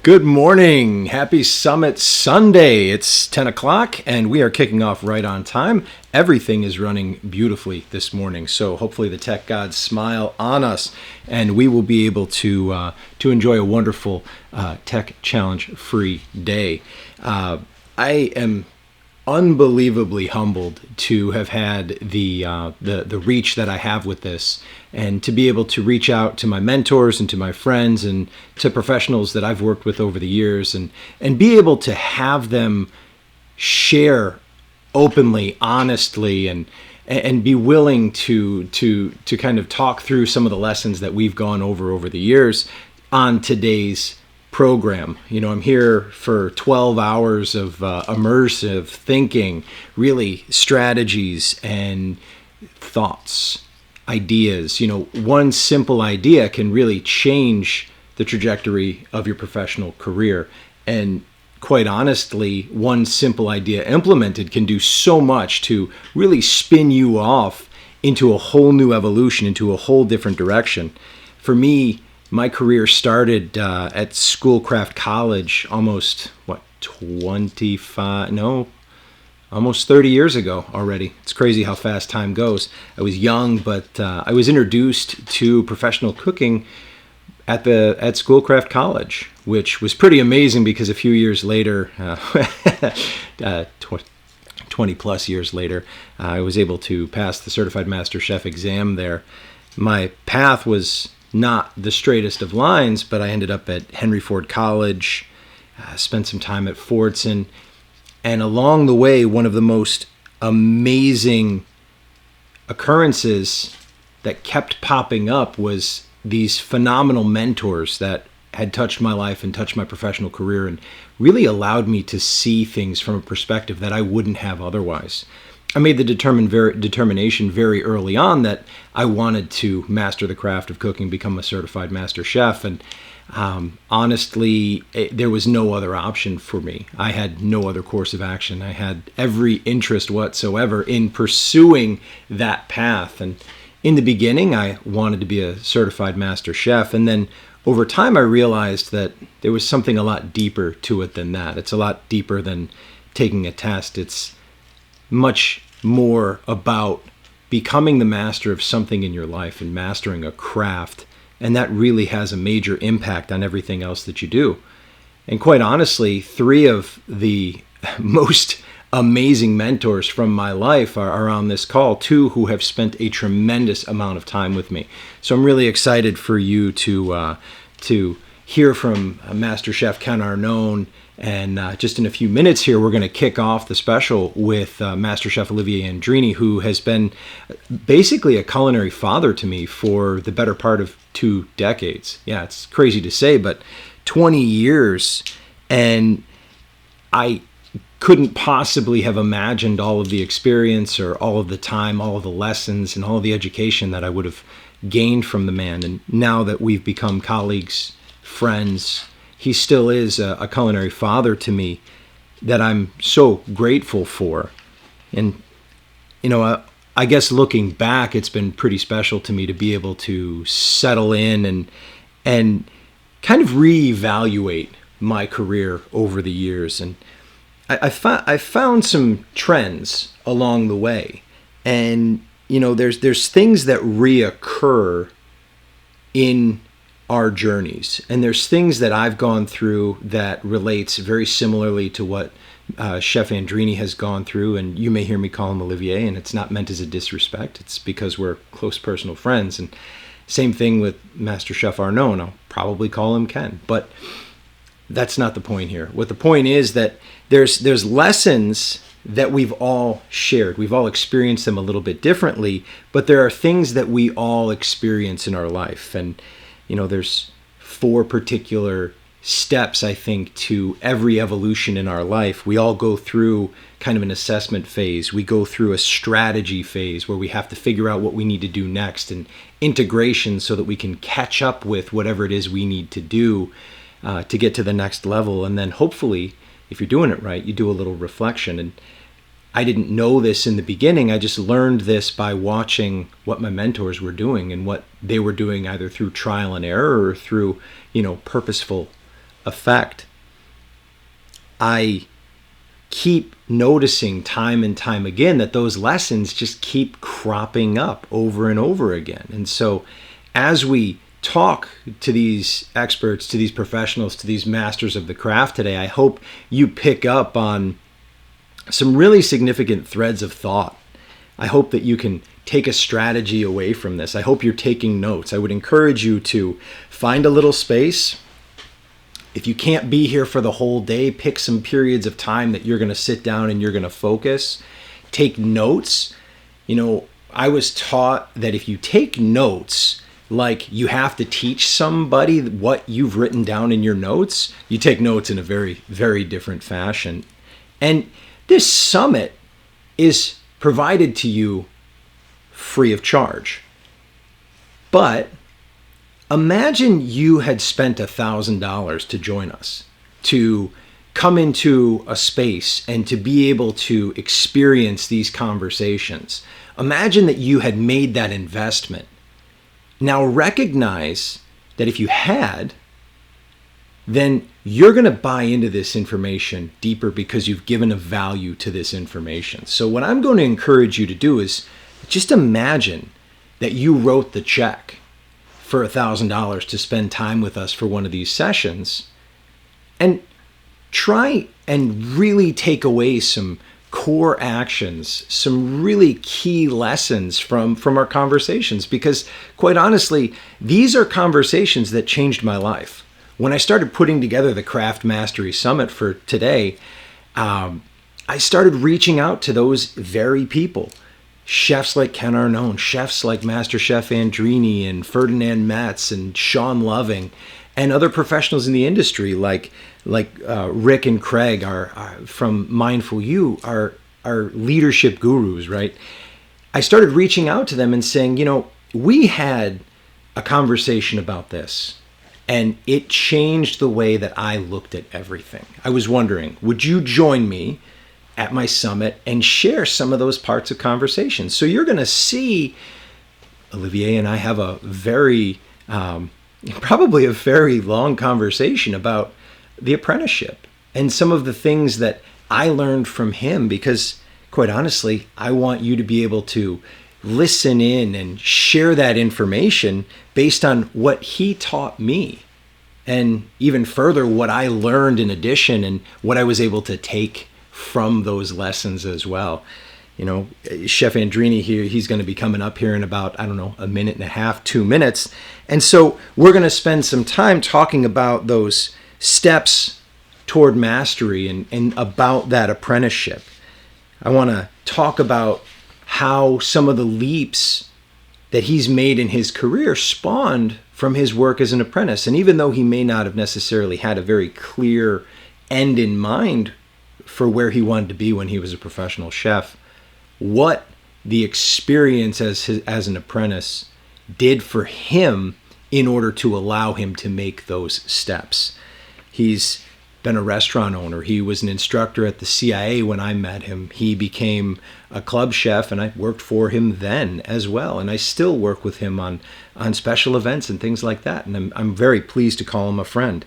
Good morning. Happy Summit Sunday. It's 10 o'clock and we are kicking off right on time. Everything is running beautifully this morning. So hopefully the tech gods smile on us and we will be able to enjoy a wonderful tech challenge free day. I am unbelievably humbled to have had the reach that I have with this, and to be able to reach out to my mentors and to my friends and to professionals that I've worked with over the years, and be able to have them share openly, honestly, and be willing to kind of talk through some of the lessons that we've gone over the years on today's program. I'm here for 12 hours of immersive thinking, really strategies and thoughts, ideas. One simple idea can really change the trajectory of your professional career. And quite honestly, one simple idea implemented can do so much to really spin you off into a whole new evolution, into a whole different direction. For me, my career started at Schoolcraft College almost 30 years ago already. It's crazy how fast time goes. I was young, but I was introduced to professional cooking at Schoolcraft College, which was pretty amazing because a few years later, 20 plus years later, I was able to pass the Certified Master Chef exam there. My path was not the straightest of lines, but I ended up at Henry Ford College, spent some time at Fordson, and along the way, one of the most amazing occurrences that kept popping up was these phenomenal mentors that had touched my life and touched my professional career and really allowed me to see things from a perspective that I wouldn't have otherwise. I made the determination very early on that I wanted to master the craft of cooking, become a certified master chef. And honestly, there was no other option for me. I had no other course of action. I had every interest whatsoever in pursuing that path. And in the beginning, I wanted to be a certified master chef. And then over time, I realized that there was something a lot deeper to it than that. It's a lot deeper than taking a test. It's much more about becoming the master of something in your life and mastering a craft. And that really has a major impact on everything else that you do. And quite honestly, three of the most amazing mentors from my life are on this call, two who have spent a tremendous amount of time with me. So I'm really excited for you to hear from Master Chef Ken Arnone. And just in a few minutes here, we're going to kick off the special with Master Chef Olivier Andrini, who has been basically a culinary father to me for the better part of 2 decades. Yeah, it's crazy to say, but 20 years. And I couldn't possibly have imagined all of the experience or all of the time, all of the lessons and all of the education that I would have gained from the man. And now that we've become colleagues, friends, he still is a culinary father to me that I'm so grateful for. And, I guess looking back, it's been pretty special to me to be able to settle in and kind of reevaluate my career over the years. And I found some trends along the way. And, there's things that reoccur in our journeys, and there's things that I've gone through that relates very similarly to what Chef Andrini has gone through. And you may hear me call him Olivier, and it's not meant as a disrespect. It's because we're close personal friends. And same thing with Master Chef Arnone. I'll probably call him Ken, but that's not the point here. What the point is that there's lessons that we've all shared. We've all experienced them a little bit differently, but there are things that we all experience in our life. And there's 4 particular steps, I think, to every evolution in our life. We all go through kind of an assessment phase. We go through a strategy phase where we have to figure out what we need to do next, and integration so that we can catch up with whatever it is we need to do to get to the next level. And then hopefully, if you're doing it right, you do a little reflection. And I didn't know this in the beginning. I just learned this by watching what my mentors were doing and what they were doing either through trial and error or through, purposeful effect, I keep noticing time and time again that those lessons just keep cropping up over and over again. And so as we talk to these experts, to these professionals, to these masters of the craft today, I hope you pick up on some really significant threads of thought. I hope that you can take a strategy away from this. I hope you're taking notes. I would encourage you to find a little space. If you can't be here for the whole day, pick some periods of time that you're going to sit down and you're going to focus. Take notes. You know, I was taught that if you take notes, like you have to teach somebody what you've written down in your notes, you take notes in a very, very different fashion. And this summit is provided to you free of charge. But imagine you had spent $1,000 to join us, to come into a space and to be able to experience these conversations. Imagine that you had made that investment. Now recognize that if you had, then you're going to buy into this information deeper because you've given a value to this information. So what I'm going to encourage you to do is just imagine that you wrote the check for $1,000 to spend time with us for one of these sessions, and try and really take away some core actions, some really key lessons from our conversations, because quite honestly, these are conversations that changed my life. When I started putting together the Craft Mastery Summit for today, I started reaching out to those very people. Chefs like Ken Arnone, chefs like Master Chef Andrini and Ferdinand Metz and Sean Loving, and other professionals in the industry like Rick and Craig are from Mindful You, are leadership gurus, right? I started reaching out to them and saying, you know, we had a conversation about this, and it changed the way that I looked at everything. I was wondering, would you join me at my summit and share some of those parts of conversations? So you're going to see Olivier and I have a very, probably a very long conversation about the apprenticeship and some of the things that I learned from him, because quite honestly, I want you to be able to listen in and share that information based on what he taught me, and even further, what I learned in addition and what I was able to take from those lessons as well. You know, Chef Andrini here, he's going to be coming up here in about, I don't know, a minute and a half, 2 minutes. And so we're going to spend some time talking about those steps toward mastery and about that apprenticeship. I want to talk about how some of the leaps that he's made in his career spawned from his work as an apprentice. And even though he may not have necessarily had a very clear end in mind for where he wanted to be when he was a professional chef, what the experience as an apprentice did for him in order to allow him to make those steps. He's been a restaurant owner. He was an instructor at the CIA when I met him. He became a club chef, and I worked for him then as well. And I still work with him on special events and things like that. And I'm very pleased to call him a friend.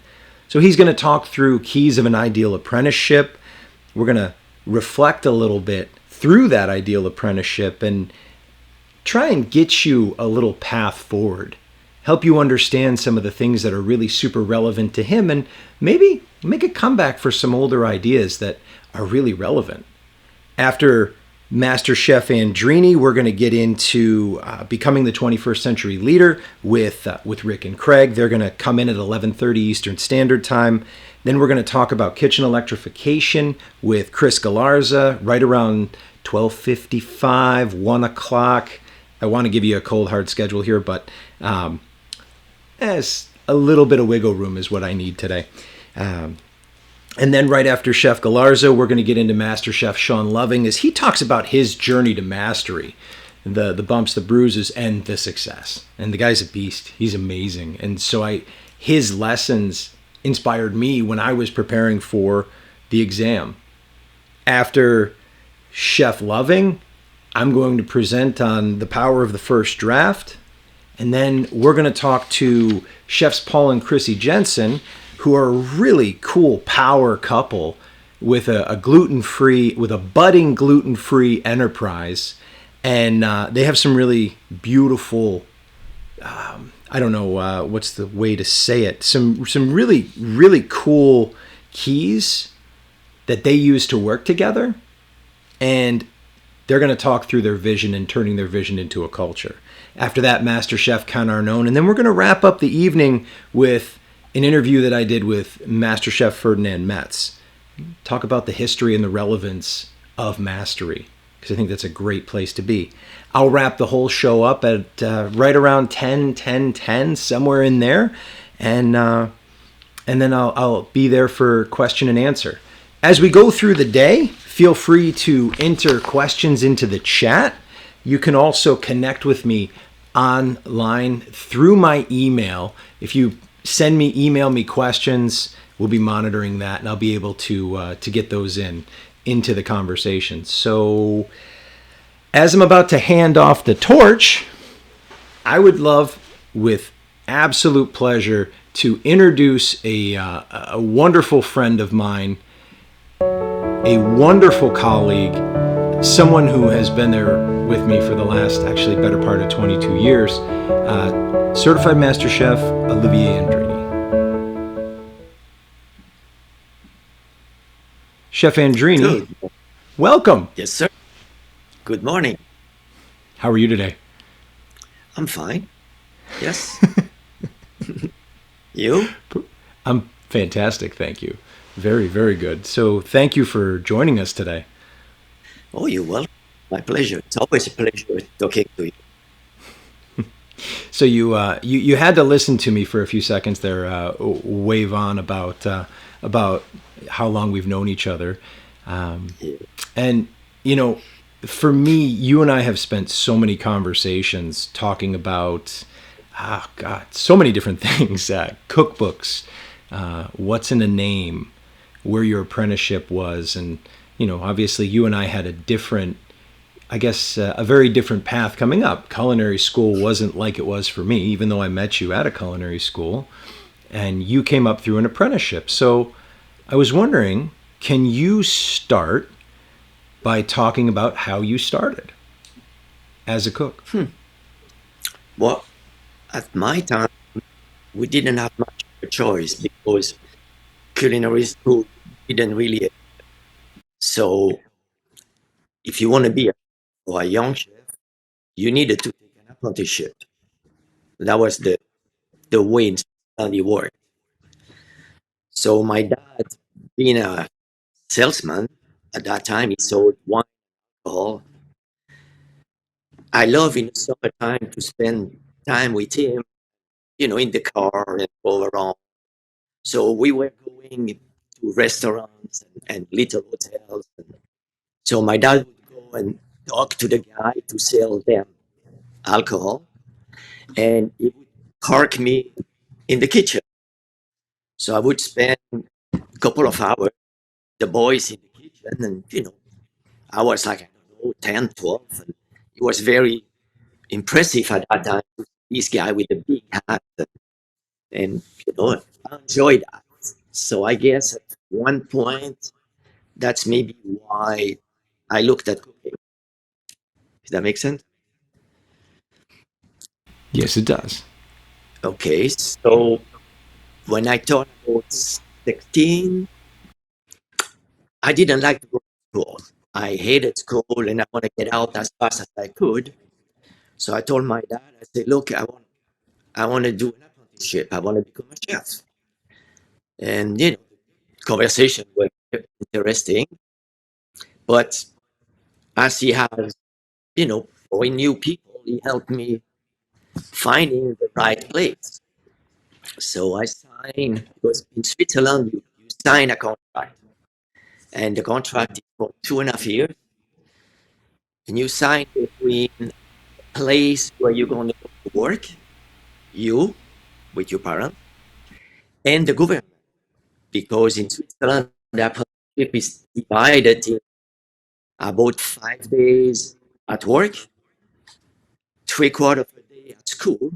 So he's going to talk through keys of an ideal apprenticeship. We're going to reflect a little bit through that ideal apprenticeship and try and get you a little path forward, help you understand some of the things that are really super relevant to him, and maybe make a comeback for some older ideas that are really relevant. After Master Chef Andrini, we're going to get into becoming the 21st century leader with Rick and Craig. They're going to come in at 11:30 Eastern Standard Time. Then we're going to talk about kitchen electrification with Chris Galarza right around 12:55, 1 o'clock. I want to give you a cold hard schedule here, but as a little bit of wiggle room is what I need today. And then right after Chef Galarza, we're going to get into Master Chef Sean Loving as he talks about his journey to mastery, the bumps, the bruises, and the success. And the guy's a beast. He's amazing. And so his lessons inspired me when I was preparing for the exam. After Chef Loving, I'm going to present on the power of the first draft. And then we're going to talk to Chefs Paul and Chrissy Jensen, who are a really cool power couple with a gluten-free, with a budding gluten-free enterprise, and they have some really beautiful. I don't know what's the way to say it. Some really cool keys that they use to work together, and they're going to talk through their vision and turning their vision into a culture. After that, Master Chef Ken Arnone, and then we're going to wrap up the evening with an interview that I did with Master Chef Ferdinand Metz. Talk about the history and the relevance of mastery, because I think that's a great place to be. I'll wrap the whole show up at right around 10, somewhere in there, and then I'll be there for question and answer. As we go through the day, feel free to enter questions into the chat. You can also connect with me online through my email. If you email me questions, we'll be monitoring that, and I'll be able to get those into the conversation. So, as I'm about to hand off the torch, I would love, with absolute pleasure, to introduce a wonderful friend of mine, a wonderful colleague, someone who has been there with me for the last, actually, better part of 22 years, certified master chef Olivier Andrini. Chef Andrini, Good. welcome. Yes, sir. Good morning. How are you today? I'm fine. Yes. You? I'm fantastic, thank you. Very, very good. So thank you for joining us today. Oh, you're welcome. My pleasure. It's always a pleasure talking to you. So you had to listen to me for a few seconds there, wave on about how long we've known each other, Yeah. and you know, for me, you and I have spent so many conversations talking about, God, so many different things, cookbooks, what's in a name, where your apprenticeship was, and obviously you and I had a different, I guess, a very different path coming up. Culinary school wasn't like it was for me, even though I met you at a culinary school, and you came up through an apprenticeship. So I was wondering, can you start by talking about how you started as a cook? Well, at my time, we didn't have much of a choice because culinary school didn't really. So, if you want to be a young chef, you needed to take an apprenticeship. That was the way in Switzerland it worked. So, my dad, being a salesman at that time, he sold wine, alcohol. I love in the summertime to spend time with him, in the car and go around. So we were going to restaurants and little hotels. So my dad would go and talk to the guy to sell them alcohol, and he would park me in the kitchen. So I would spend a couple of hours, the boys in the kitchen, and I was like, I don't know, 10, 12. And it was very impressive at that time. This guy with the big hat, and I enjoyed that. So I guess at one point, that's maybe why I looked at cooking. Does that make sense? Yes, it does. Okay, so when I turned about 16, I didn't like to go to school. I hated school and I want to get out as fast as I could. So I told my dad, I said, look, I want to do an apprenticeship. I want to become a chef. And conversation were interesting, but as he has, knowing new people, he helped me finding the right place. So I signed, because in Switzerland, you sign a contract, and the contract is for 2.5 years, and you sign between the place where you're going to go to work, you with your parents, and the government, because in Switzerland, the apprenticeship is divided in about 5 days at work, three-quarters of a day at school,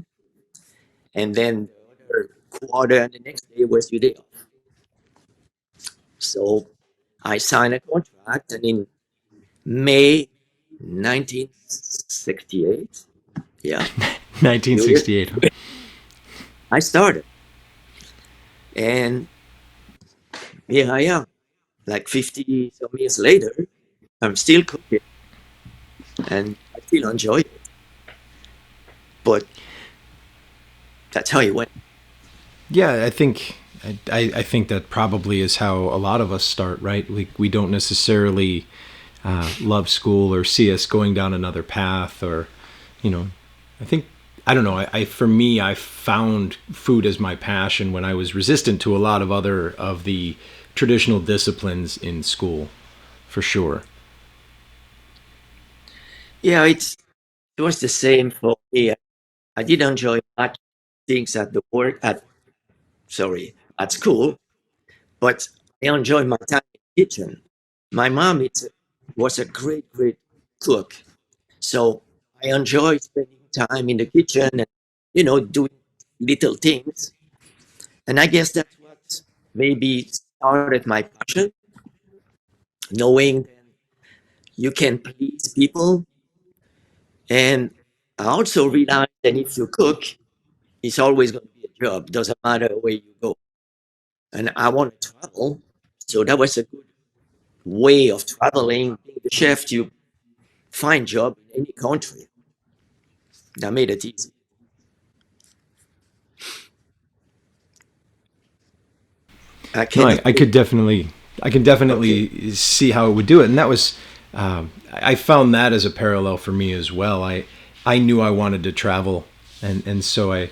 and then the other quarter and the next day was your day off. So I signed a contract, and in May 1968, yeah, New Year, 1968. Huh? I started. And here I am, like 50 some years later. I'm still cooking and I still enjoy it. But that's how it went. Yeah, I think that probably is how a lot of us start, right? We don't necessarily love school or see us going down another path, or you know, I think I don't know. I for me, I found food as my passion when I was resistant to a lot of other of the traditional disciplines in school, for sure. Yeah, it was the same for me. I did enjoy much things at the work at sorry at school, but I enjoyed my time in the kitchen. My mom was a great cook, so I enjoy spending time in the kitchen and doing little things. And I guess that's what maybe started my passion, knowing that you can please people. And I also realized that if you cook, it's always going to be a job. Doesn't matter where you go. And I want to travel, so that was a good way of traveling. Being the chef, you find job in any country. That made it easy. No, Can you I say could definitely, I can okay? definitely see how it would do it, and that was, I found that as a parallel for me as well. I knew I wanted to travel, and so I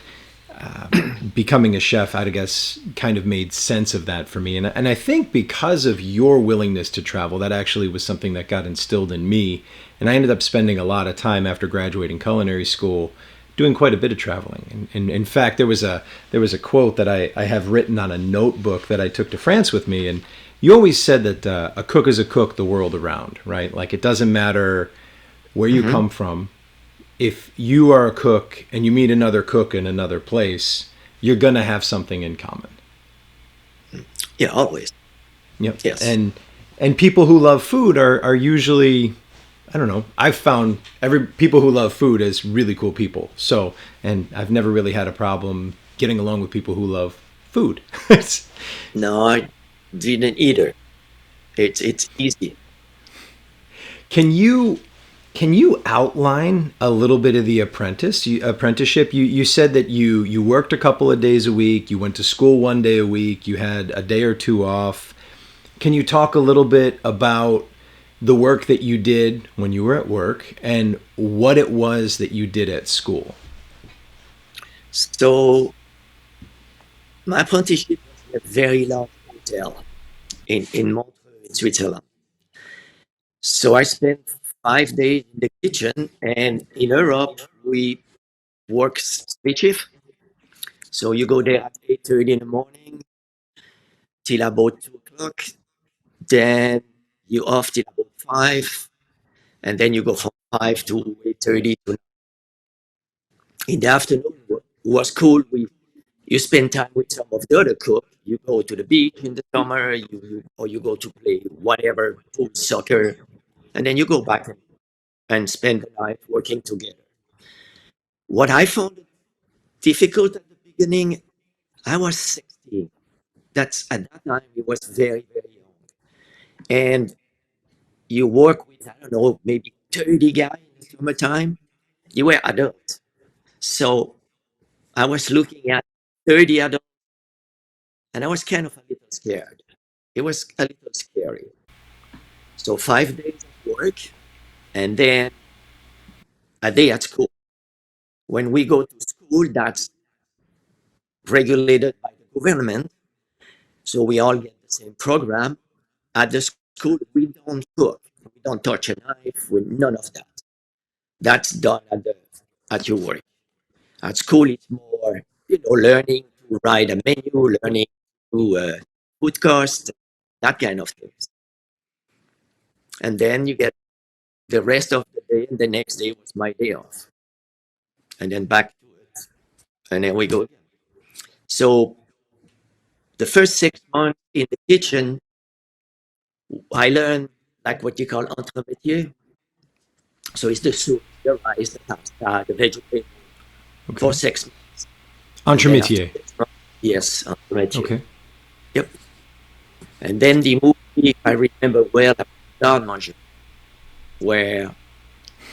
becoming a chef, I guess, kind of made sense of that for me. And I think because of your willingness to travel, that actually was something that got instilled in me. And I ended up spending a lot of time after graduating culinary school doing quite a bit of traveling. And in fact, there was a quote that I have written on a notebook that I took to France with me. And you always said that a cook is a cook the world around, right? Like it doesn't matter where you Hmm. come from, if you are a cook and you meet another cook in another place, you're gonna have something in common. Yeah, always. Yep. Yes. And people who love food are usually, I don't know. I've found every people who love food as really cool people. So, and I've never really had a problem getting along with people who love food. No, I didn't either. It's easy. Can you can you outline a little bit of the apprenticeship? You said that you worked a couple of days a week, you went to school one day a week, you had a day or two off. Can you talk a little bit about the work that you did when you were at work and what it was that you did at school? So my apprenticeship was in a very large hotel in Montreux, in Switzerland. So I spent 5 days in the kitchen, and in Europe we work split shift. So you go there at 8:30 in the morning till about 2 o'clock. Then you off till about 5, and then you go from 5 to 8:30 to in the afternoon. Was cool. You spend time with some of the other cooks. You go to the beach in the summer, or you go to play whatever, pool, soccer, and then you go back and spend the night working together. What I found difficult at the beginning, I was 16. That's at that time it was very young, and you work with I don't know maybe 30 guys in the summertime. You were adults, so I was looking at 30 adults, and I was kind of a little scared. It was a little scary. So 5 days at work, and then a day at school. When we go to school, that's regulated by the government, so we all get the same program. At the school, we don't cook, we don't touch a knife, with none of that. That's done at your work. At school, it's more learning to write a menu, learning to food cost, that kind of things. And then you get the rest of the day, and the next day was my day off, and then back to it, and then we go again. So the first 6 months in the kitchen, I learned like what you call entremetier. So it's the soup, the rice, the pasta, the vegetable for Okay. 6 months. And then after Entremetier. 6 months, yes, entremetier. Okay. Yep. And then the movie, I remember well, Garde Manger, where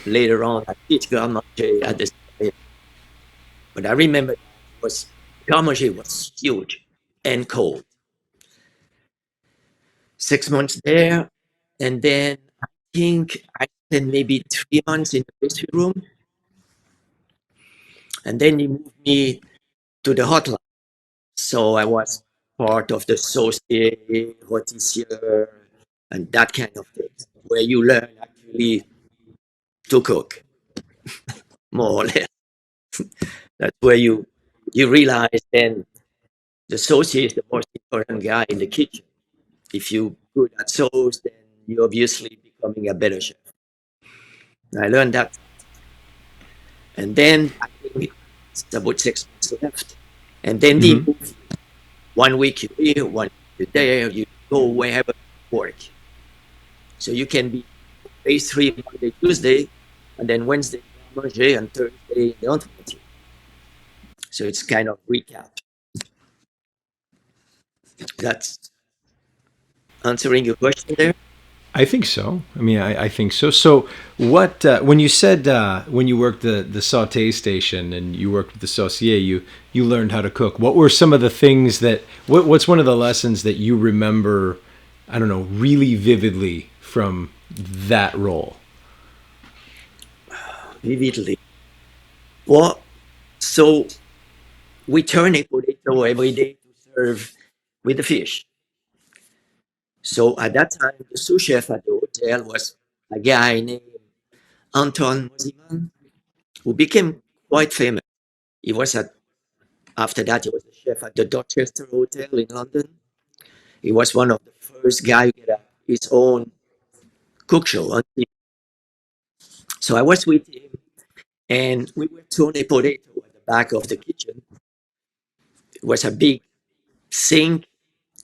later on I teach Garde Manger at the same. But I remember that was Garde Manger was huge and cold. 6 months there, and then I think I spent maybe 3 months in the pastry room, and then he moved me to the hotline. So I was part of the saucier, rôtissier, and that kind of thing, where you learn actually to cook, more or less. That's where you realize then the saucier is the most important guy in the kitchen. If you're good at sauce, then you're obviously becoming a better chef. I learned that, and then I think it's about 6 months left, and then they Mm-hmm. move 1 week you here, 1 week you there, you go wherever you work. So you can be phase three Monday, Tuesday, and then Wednesday, Monday, and Thursday, the ultimate. So it's kind of recap. That's answering your question there. I think so. I mean, I think so. So, what when you said when you worked the saute station and you worked with the saucier, you learned how to cook. What were some of the things that? What's one of the lessons that you remember? I don't know, really vividly from that role. Vividly. Well, so we turn a potato every day to serve with the fish. So at that time, the sous chef at the hotel was a guy named Anton Moziman, who became quite famous. He was at After that, he was the chef at the Dorchester Hotel in London. He was one of the first guy who get his own cook show on TV. So I was with him, and we were throwing a potato at the back of the kitchen. It was a big sink,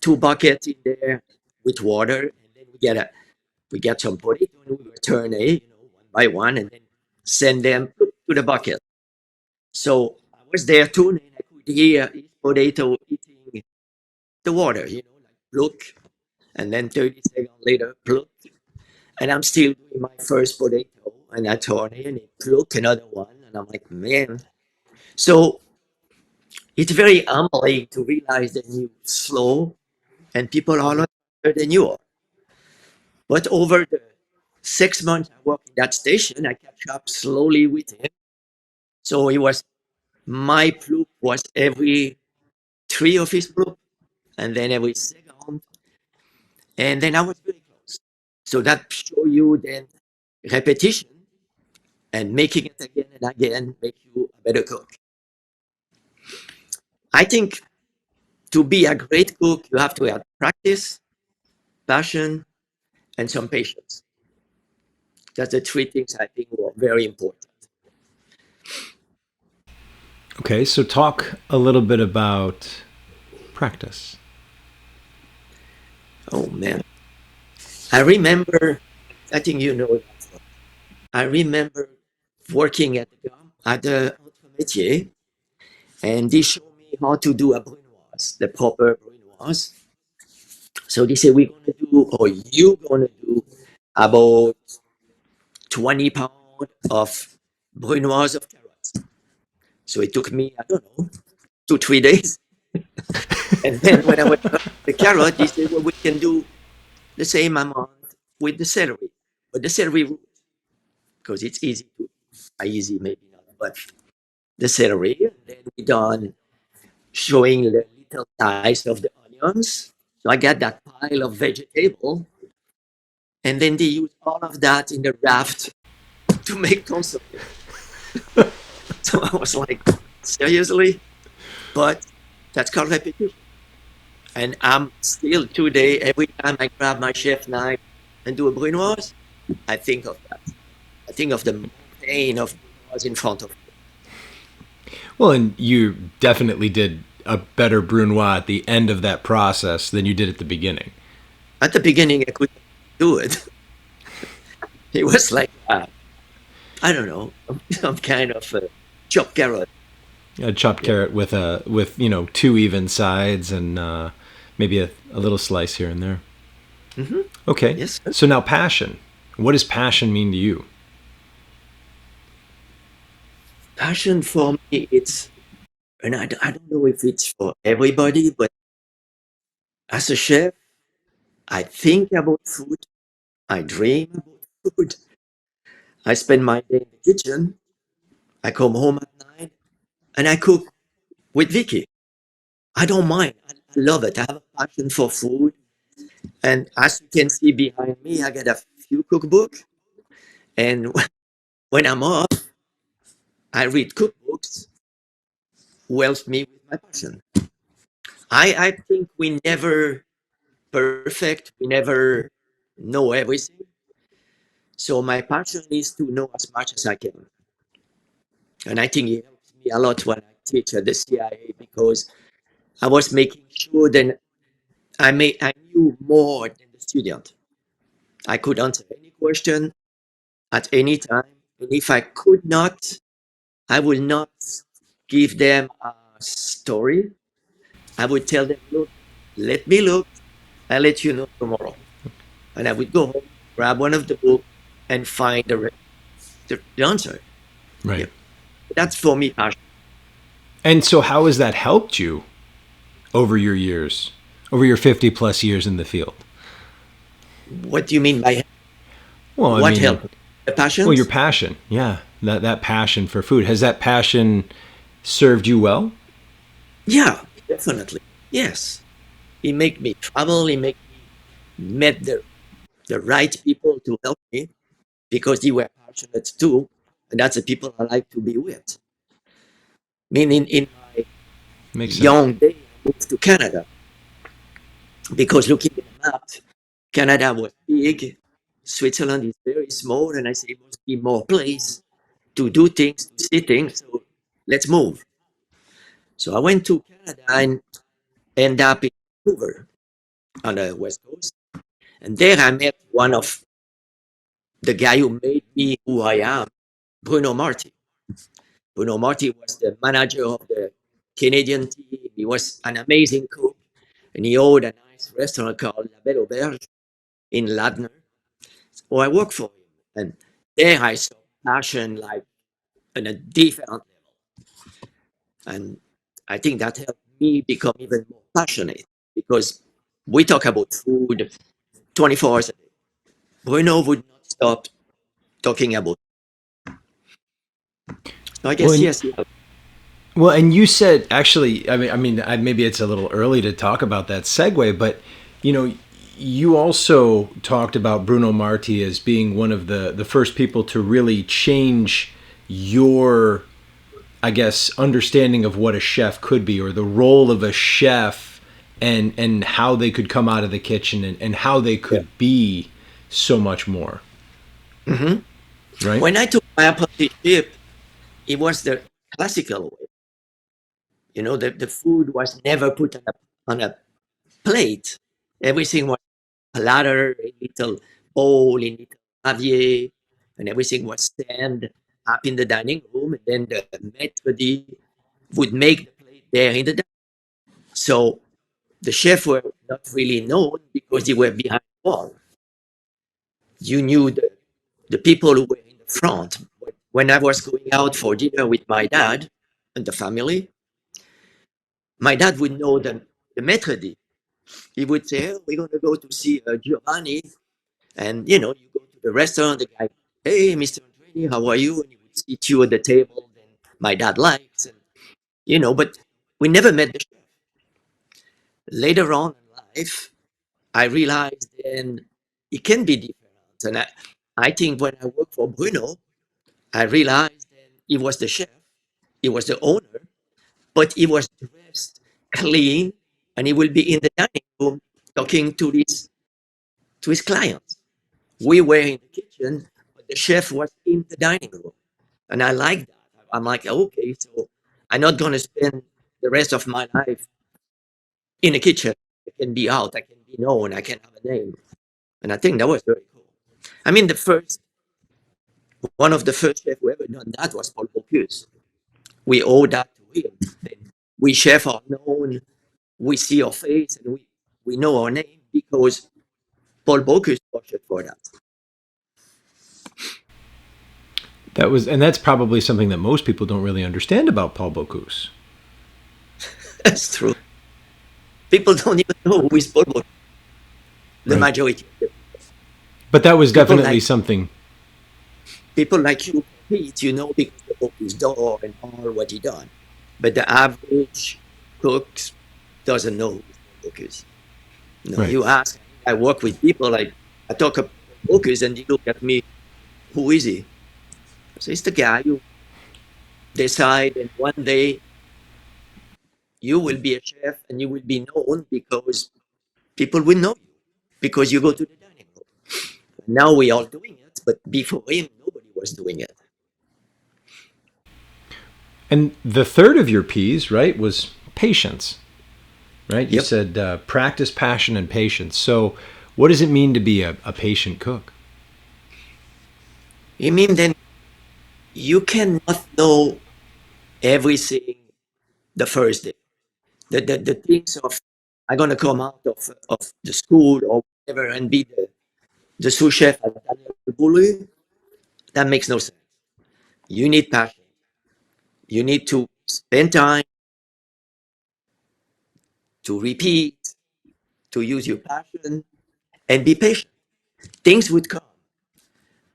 two buckets in there with water, and then we get some potato, and we were turning one by one, and then send them to the bucket. So I was there too, and I could hear his potato eating the water, like look, and then 30 seconds later, pluk, and I'm still doing my first potato, and I turn it, and it pluk another one, and I'm like, man. So it's very humbling to realize that you're slow, and people are a lot better than you are. But over the 6 months I worked in that station, I catch up slowly with him. So it was my pluk was every three of his pluk, and then every second, and then I was very close. So that show you then repetition and making it again and again make you a better cook. I think to be a great cook, you have to have practice, passion, and some patience. That's the three things I think were very important. Okay, so talk a little bit about practice. Oh man, I remember. I think you know that. I remember working at the métier, and they showed me how to do a brunoise, the proper brunoise. So they said we're gonna do, or you gonna do, about 20 pounds of brunoise of carrots. So it took me, I don't know, 2, 3 days. And then when I went to the carrot, they said, well, we can do the same amount with the celery, but the celery root, because it's easy to, easy maybe not, but the celery. And then we done showing the little size of the onions. So I got that pile of vegetable, and then they use all of that in the raft to make consomme. So I was like, seriously? But that's called repetition. And I'm still today, every time I grab my chef knife and do a brunoise, I think of that. I think of the mountain of brunoise in front of me. Well, and you definitely did a better brunoise at the end of that process than you did at the beginning. At the beginning, I could do it. It was like, I don't know, some kind of chopped carrot. A chopped Yeah. carrot with two even sides and maybe a little slice here and there. Hmm. Okay. Yes. So now passion. What does passion mean to you? Passion for me, and I don't know if it's for everybody, but as a chef, I think about food. I dream about food. I spend my day in the kitchen. I come home at night and I cook with Vicky. I don't mind. I love it. I have a passion for food. And as you can see behind me, I got a few cookbooks. And when I'm off, I read cookbooks, who helps me with my passion. I think we never perfect. We never know everything. So my passion is to know as much as I can. And I think it helps me a lot when I teach at the CIA because I was making sure that I knew more than the student. I could answer any question at any time. And if I could not, I will not give them a story. I would tell them, look, let me look. I'll let you know tomorrow. And I would go home, grab one of the books, and find the answer. Right. Yeah. That's for me passion. And so how has that helped you over your years, over your 50 plus years in the field? What do you mean by Well, I what mean, help? The well, your passions? passion. Yeah. That passion for food. Has that passion served you well? Yeah, definitely. Yes. He make me travel. He make me met the right people to help me because they were passionate too. And that's the people I like to be with. Meaning in my Makes sense. young day, I moved to Canada because looking at the map, Canada was big, Switzerland is very small, and I said it must be more place to do things, to see things. So let's move. So I went to Canada and end up in Vancouver on the west coast, and there I met one of the guy who made me who I am, Bruno Marty. Bruno Marty was the manager of the Canadian team. He was an amazing cook, and he owned a nice restaurant called La Belle Auberge in Ladner. So I worked for him, and there I saw passion like on a different level. And I think that helped me become even more passionate because we talk about food 24 hours a day. Bruno would not stop talking about it. So I Well, guess, yes, yeah. and you said actually, maybe it's a little early to talk about that segue, but you know, you also talked about Bruno Marti as being one of the first people to really change your, I guess, understanding of what a chef could be or the role of a chef and how they could come out of the kitchen and how they Yeah. could be so much more, Mhm. right? When I took my apprenticeship, it was the classical way. You know, the food was never put on a plate. Everything was platter, a little bowl, a little pavier, and everything was stand up in the dining room. And then the maître d' would make the plate there in the dining. So the chefs were not really known because they were behind the wall. You knew the people who were in the front. When I was going out for dinner with my dad and the family, my dad would know the maître d'. He would say, oh, we're going to go to see Giovanni. And, you know, you go to the restaurant, the guy, hey, Mr. Andrini, how are you? And he would seat you at the table that my dad likes. And, you know, but we never met the chef. Later on in life, I realized then it can be different. And I think when I worked for Bruno, I realized then he was the chef, he was the owner, but he was dressed clean and he will be in the dining room talking to his clients. We were in the kitchen, but the chef was in the dining room. And I like that. I'm like, okay, so I'm not going to spend the rest of my life in the kitchen. I can be out, I can be known, I can have a name. And I think that was very cool. I mean, one of the first chefs who ever done that was Paul Bocuse. We owe that to him. We chef are known, we see our face, and we know our name because Paul Bocuse pushed for that. And that's probably something that most people don't really understand about Paul Bocuse. That's true. People don't even know who is Paul Bocuse. The Right. majority of them. But that was People definitely like something. people like you compete, you know, because the book is door and all what he done. But the average cook doesn't know who Paul Bocuse. No, Right. you ask. I work with people like I talk about Bocuse, and they look at me. Who is he? So it's the guy who decide, and one day you will be a chef and you will be known because people will know you because you go to the dining room. Now we are doing it, but before him, nobody was doing it. And the third of your P's, right, was patience. Right? You Yep. said practice, passion, and patience. So, what does it mean to be a patient cook? You mean then you cannot know everything the first day. The things of I'm gonna come out of the school or whatever and be the sous chef at Daniel Boulou, that makes no sense. You need passion. You need to spend time to repeat, to use your passion, and be patient. Things would come.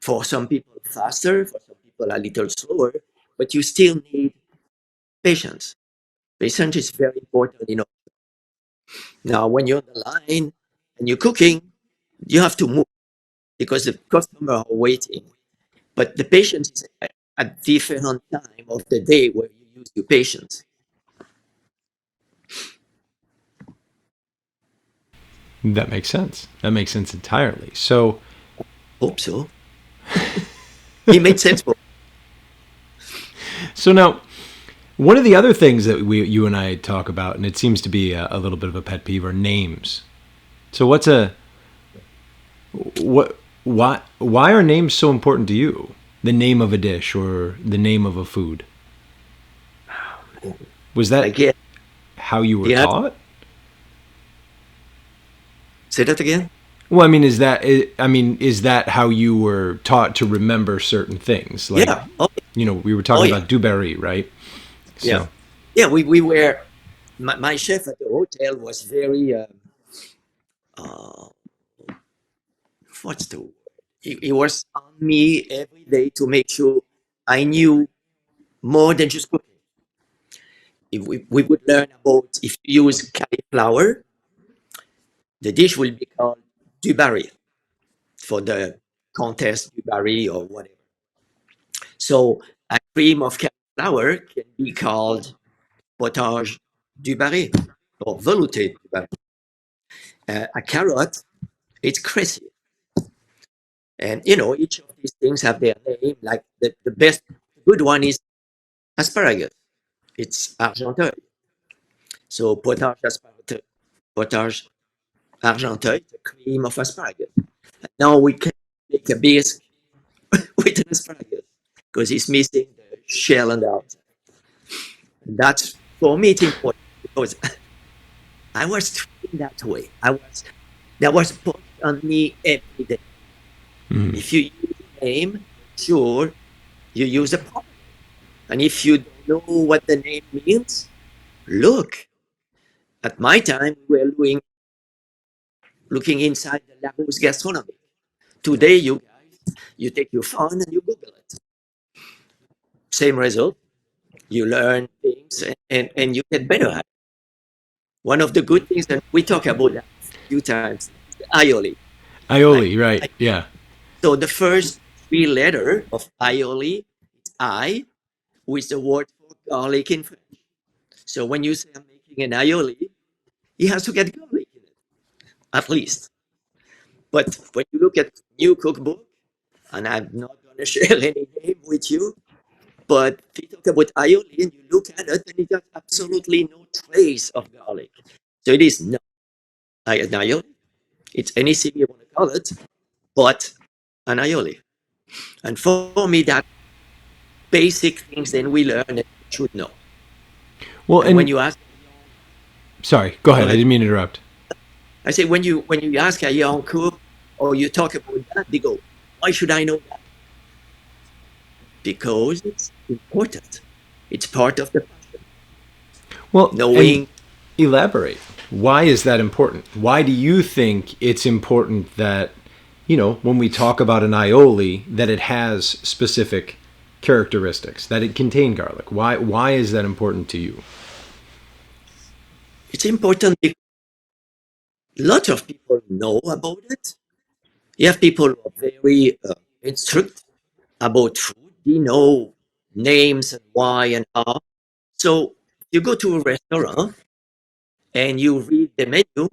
For some people, faster, for some people, a little slower, but you still need patience. Patience is very important. Now, when you're on the line and you're cooking, you have to move because the customer are waiting. But the patience is a different time of the day where you use your patience. That makes sense. That makes sense entirely. So, Hope so. It made sense for now, one of the other things that you and I talk about, and it seems to be a little bit of a pet peeve, are names. So, why are names so important to you? The name of a dish or the name of a food. Was that again. how you were Yeah, taught? say that again. Well, I mean, is that how you were taught to remember certain things? Like, Yeah. Oh, we were oh talking yeah. about Dubarry, right? Yeah. So, Yeah. We were. My chef at the hotel was very. Uh, what's the word? He was on me every day to make sure I knew more than just cooking. If we would learn about if you use cauliflower, the dish will be called du barry for the contest du barry or whatever. So a cream of cauliflower can be called potage du barry or velouté du barry. A carrot, it's cressy. And each of these things have their name. Like the best good one is asparagus. It's argenteuil. So potage argenteuil, the cream of asparagus. Now we can make a bisque with an asparagus because it's missing the shell and the outside. That's for me it's important because I was trained that way. That was put on me every day. mhm. If you use a name, make sure you use a proper name. And if you don't know what the name means, look. At my time, we were looking inside the Lagos gastronomy. Today, you guys, you take your phone and you Google it. Same result. You learn things and you get better at it. One of the good things that we talk about that a few times is the aioli. Like, Aioli, right? Yeah. so the first three letter of aioli is I, with the word for garlic in French. So when you say I'm making an aioli, it has to get garlic in it, at least. But when you look at new cookbook, and I'm not going to share any name with you, but if you talk about aioli and you look at it, and it has absolutely no trace of garlic. So it is not an aioli. It's anything you want to call it, but an aioli. And for me, that basic things then we learn and should know. Well, And when and you ask, sorry, go go ahead. I ahead. didn't mean to interrupt. I say when you ask a young cook or you talk about that, they go, "Why should I know that?" Because it's important. It's part of the passion. Well, and Knowing elaborate. Why is that important? Why do you think it's important that, when we talk about an aioli, that it has specific characteristics, that it contain garlic? Why is that important to you? it's important because lots of people know about it. You have people who are very instruct about food. They know names and why and how. So you go to a restaurant and you read the menu,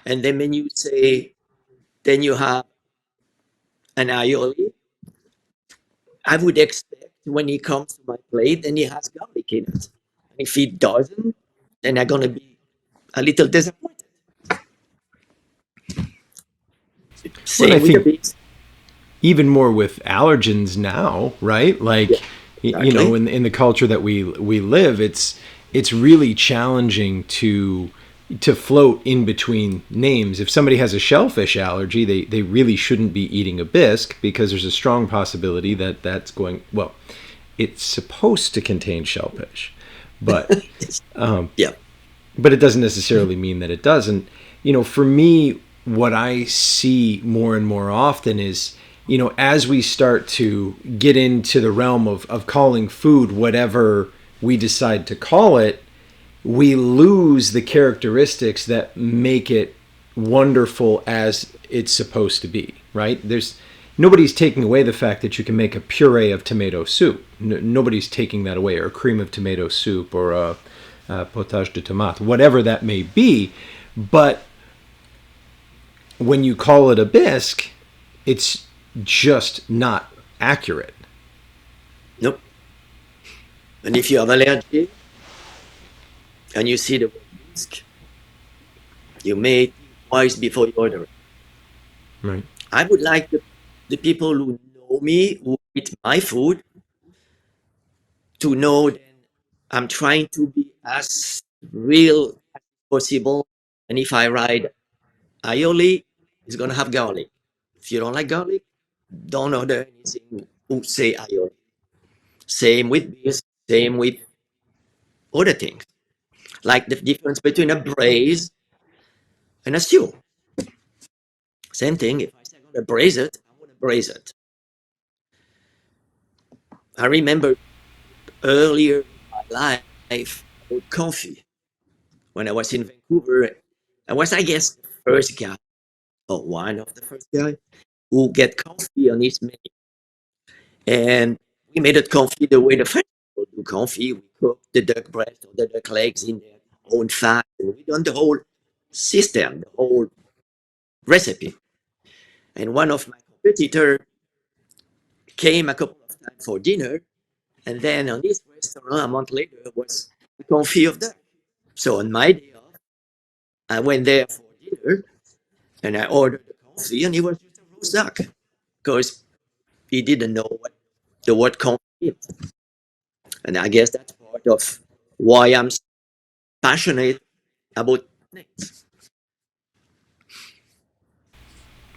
and the menu say, then you have an aioli. I would expect when he comes to my plate, then he has garlic in it. If he doesn't, then I'm gonna be a little disappointed. Well, and I Same with the think beef. even more with allergens now, right? Yeah, Like, exactly. in the culture that we live, it's really challenging to float in between names. If somebody has a shellfish allergy, they really shouldn't be eating a bisque because there's a strong possibility that that's going, well, it's supposed to contain shellfish, but Yeah. but it doesn't necessarily mean that it doesn't. For me, what I see more and more often is, as we start to get into the realm of calling food whatever we decide to call it, we lose the characteristics that make it wonderful as it's supposed to be, right? Nobody's taking away the fact that you can make a puree of tomato soup. Nobody's taking that away, or a cream of tomato soup, or a potage de tomate, whatever that may be. But when you call it a bisque, it's just not accurate. Nope. And if you have allergy and you see the word risk, you may think twice before you order it. Right. I would like the people who know me, who eat my food, to know that I'm trying to be as real as possible. And if I write aioli, it's gonna have garlic. If you don't like garlic, don't order anything who say aioli. Same with beers, same with other things. Like the difference between a braise and a stew. Same thing. If I say I'm gonna braise it, I wanna braise it. I remember earlier in my life about coffee. When I was in Vancouver, I was, I guess, the first guy, or one of the first guy, who get coffee on his menu. And we made it coffee the way the French people do coffee. We cooked the duck breast or the duck legs in their own fat, and we done the whole system, the whole recipe. And one of my competitor came a couple of times for dinner, and then on this restaurant a month later was coffee of duck. So on my day off, I went there for dinner and I ordered the coffee, and it was just a roast duck because he didn't know what the word coffee is. And I guess that's part of why I'm passionate about things.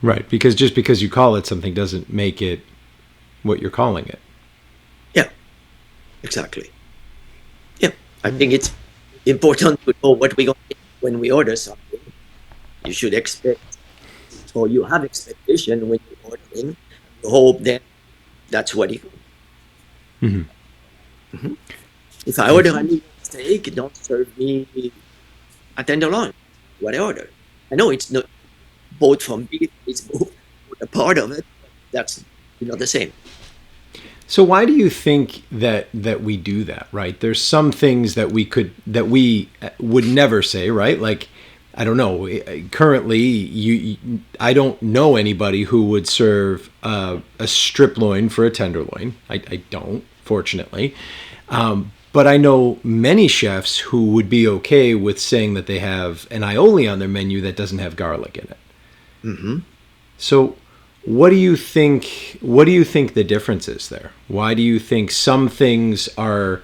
Right. Because just because you call it something doesn't make it what you're calling it. Yeah, exactly. Yeah, I think it's important to know what we're going to get when we order something. You should expect, or you have expectation when you're ordering. You hope that that's what you. Mm-hmm. Mhm. If I Makes order a sense. New York steak, don't serve me a tenderloin. What I order. I know it's not both from beef, it's both a part of it, but that's the same. So why do you think that we do that, right? There's some things that we would never say, right? Like, I don't know. Currently, I don't know anybody who would serve a strip loin for a tenderloin. I don't, fortunately. But I know many chefs who would be okay with saying that they have an aioli on their menu that doesn't have garlic in it. Hmm. So, what do you think? What do you think the difference is there? Why do you think some things are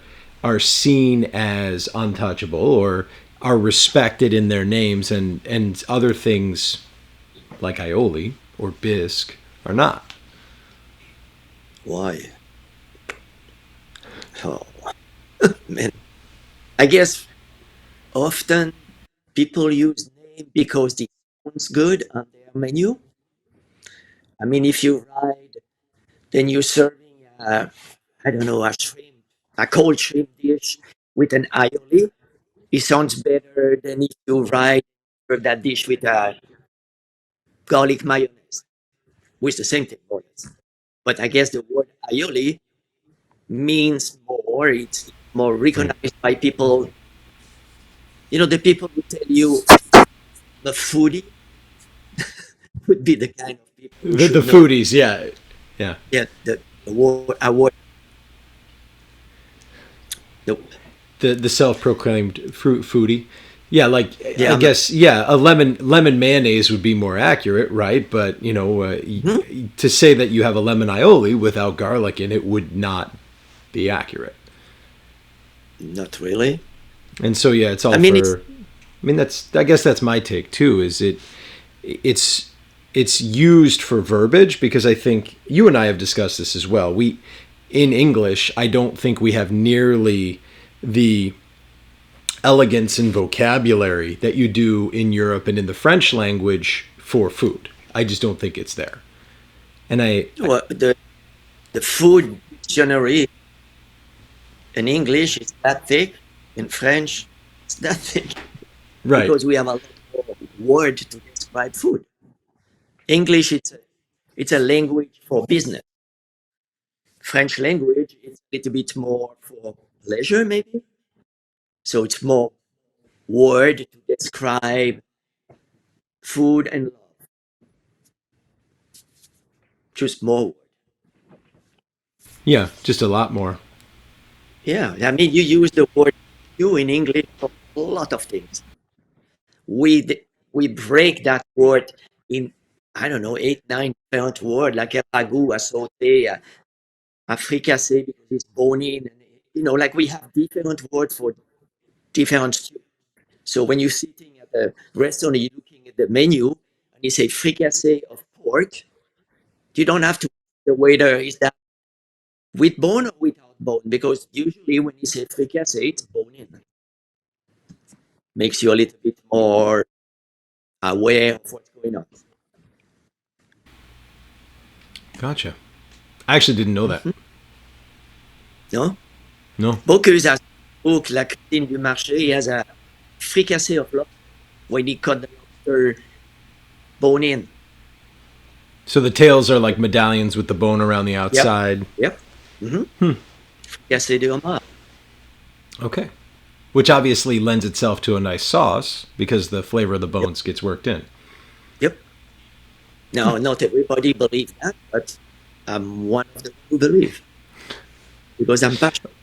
seen as untouchable or are respected in their names, and other things like aioli or bisque are not? Why? Oh, man. I guess often people use name because it sounds good on their menu. I mean, if you ride, then you're serving, I don't know, a shrimp, a cold shrimp dish with an aioli. It sounds better than if you ride serve that dish with a garlic mayonnaise, which is the same thing, more or less. But I guess the word aioli means more. It's more Right. recognized by people. You know, the people who tell you the foodie would be the kind of people who The should know. foodies, yeah, yeah. Yeah, the word, a word, the, The self-proclaimed fruit foodie. Yeah, like I yeah, guess yeah, a lemon mayonnaise would be more accurate, right? But hmm, to say that you have a lemon aioli without garlic in it would not be accurate. not really. And so yeah, it's I all mean, it's for. I mean, that's I guess that's my take too. Is it's it's used for verbiage because I think you and I have discussed this as well. We in English, I don't think we have nearly the elegance and vocabulary that you do in Europe and in the French language for food. I just don't think it's there. And the food dictionary in English is that thick. In French, it's that thick right. because we have a lot more word to describe food. English, it's a language for business. French language is a little bit more for pleasure, maybe. So it's more word to describe food and love. Just more word. Yeah, just a lot more. Yeah, I mean, you use the word you in English for a lot of things. We break that word in, I don't know, 8, 9 different words, like a ragout, a sauté, a fricassé because it's bone in. And, you know, like we have different words for different stew. So when you're sitting at the restaurant, you're looking at the menu and you say fricassee of pork, you don't have to ask the waiter, is that with bone or without bone? Because usually when you say fricassee, it's bone in. Makes you a little bit more aware of what's going on. Gotcha. I actually didn't know that. Mhm. No? No. Bocuse has a book, La Cuisine du Marché, he has a fricassee of lobster when he cut the lobster bone in. So the tails are like medallions with the bone around the Yep. outside. Yep. Mm-hmm. Fricassee de homard. Okay. Which obviously lends itself to a nice sauce because the flavor of the Yep. bones gets worked in. Yep. Now, not everybody believes that, but I'm one of them who believe because I'm passionate.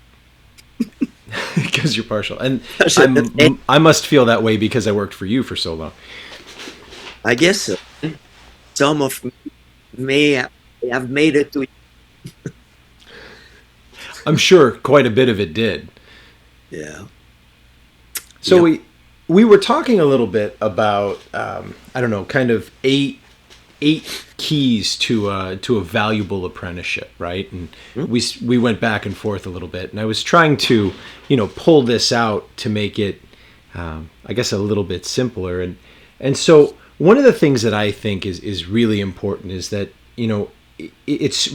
Because you're partial. And Passionate, and I must feel that way because I worked for you for so long. I guess so. Some of me may have made it to. I'm sure quite a bit of it did. Yeah. So Yep. we were talking a little bit about I don't know, kind of eight keys to a valuable apprenticeship, right? And Hmm? we went back and forth a little bit, and I was trying to pull this out to make it I guess a little bit simpler, and so one of the things that I think is really important is that it's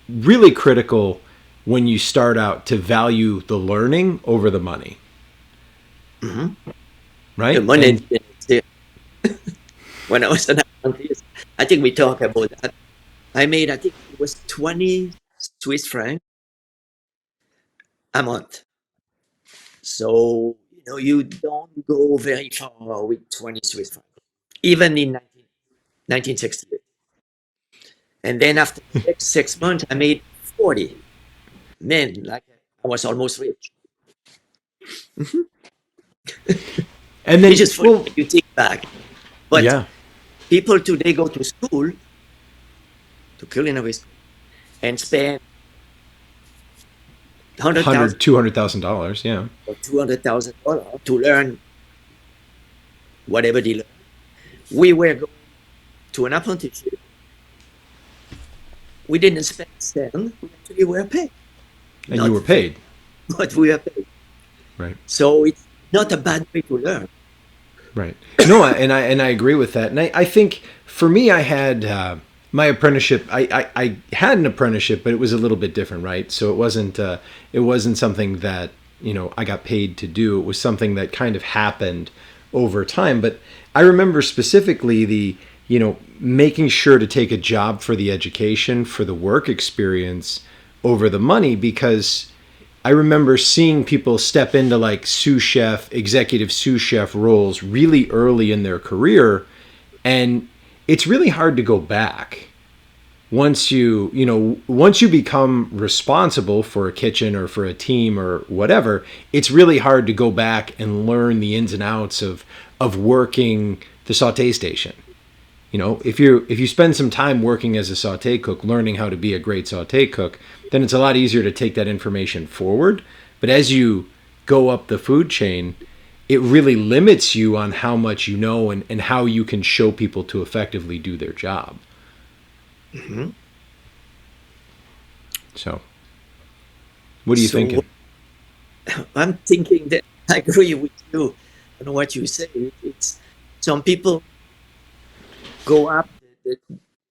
really critical when you start out to value the learning over the money, Hmm. The right? money And didn't exist when I was an apprentice. I think we talked about that. I made, I think it was 20 Swiss francs a month. So, you don't go very far with 20 Swiss francs, even in 1968. And then after six months, I made 40. Man, like I was almost rich. and It's then just funny when you think back. But yeah, People today go to school, to culinary school, and spend 100,000 hundred, $200,000. Yeah. or $200,000 to learn whatever they learn. We were going to an apprenticeship. We didn't spend a cent. We actually were paid. And you Not were paid. but we were paid. Right. So it's not a bad way to learn. Right. No, and I agree with that. And I think for me, I had my apprenticeship. I had an apprenticeship, but it was a little bit different, right? So it wasn't something that I got paid to do. It was something that kind of happened over time. But I remember specifically the making sure to take a job for the education, for the work experience over the money, because I remember seeing people step into like sous chef, executive sous chef roles really early in their career. And it's really hard to go back once you become responsible for a kitchen or for a team or whatever. It's really hard to go back and learn the ins and outs of working the saute station. If you spend some time working as a saute cook, learning how to be a great saute cook, then it's a lot easier to take that information forward. But as you go up the food chain, it really limits you on how much you know and how you can show people to effectively do their job. Mm-hmm. So, what are you thinking? I'm thinking that I agree with you on what you say. It's some people go up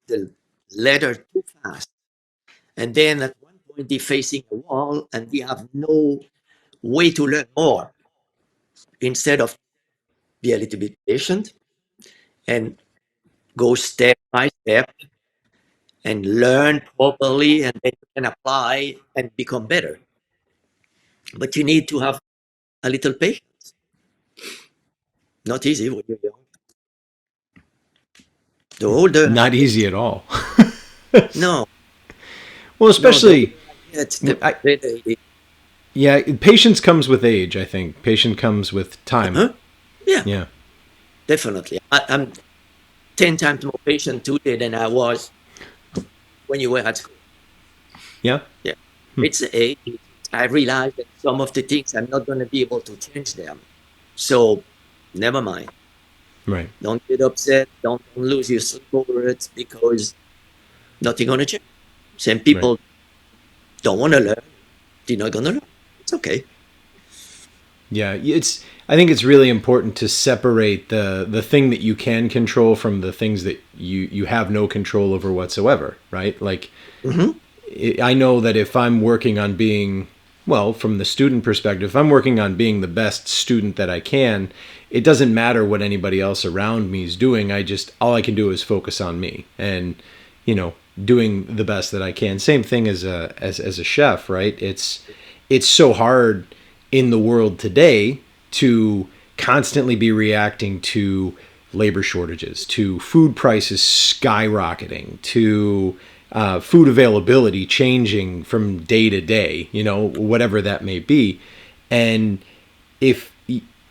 the ladder too fast, and then at one point they're facing a wall and they have no way to learn more. Instead of be a little bit patient and go step by step and learn properly, and then you can apply and become better. But you need to have a little patience. Not easy when you're young. The older I Not get, easy at all. no, Well, no, the older especially, I get, the I, better it yeah, patience comes with age, I think. Patience comes with is. time. Uh-huh. Yeah, Yeah. definitely. I'm 10 times more patient today than I was when you were at school. Yeah. Yeah, it's the age. I realize that some of the things I'm not going to be able to change them. So never mind. Right. Don't get upset. Don't lose your sleep over it because nothing going to change. Some Right. people don't want to learn. They're not going to learn. It's okay. Yeah, I think it's really important to separate the thing that you can control from the things that you have no control over whatsoever, right? Like Mm-hmm. I know that if I'm working on being, well, from the student perspective, if I'm working on being the best student that I can, it doesn't matter what anybody else around me is doing. All I can do is focus on me and, doing the best that I can. Same thing as a chef, right? It's so hard in the world today to constantly be reacting to labor shortages, to food prices skyrocketing, to food availability changing from day to day, whatever that may be. And if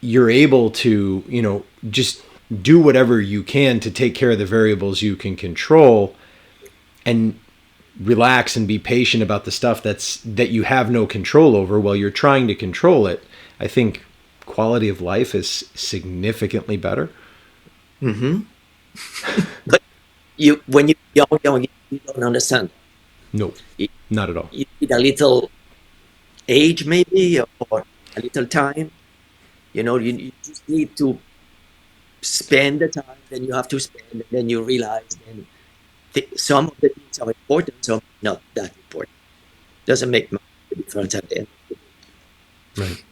you're able to, just do whatever you can to take care of the variables you can control and relax and be patient about the stuff that you have no control over while you're trying to control it, I think quality of life is significantly better. Mm-hmm. But when you're young, you don't understand. No, You, not at all. you need a little age, maybe, or a little time. You just need to spend the time. Then you have to spend, and then you realize. Then some of the things are important, some not that important. Doesn't make much difference at the end. Right.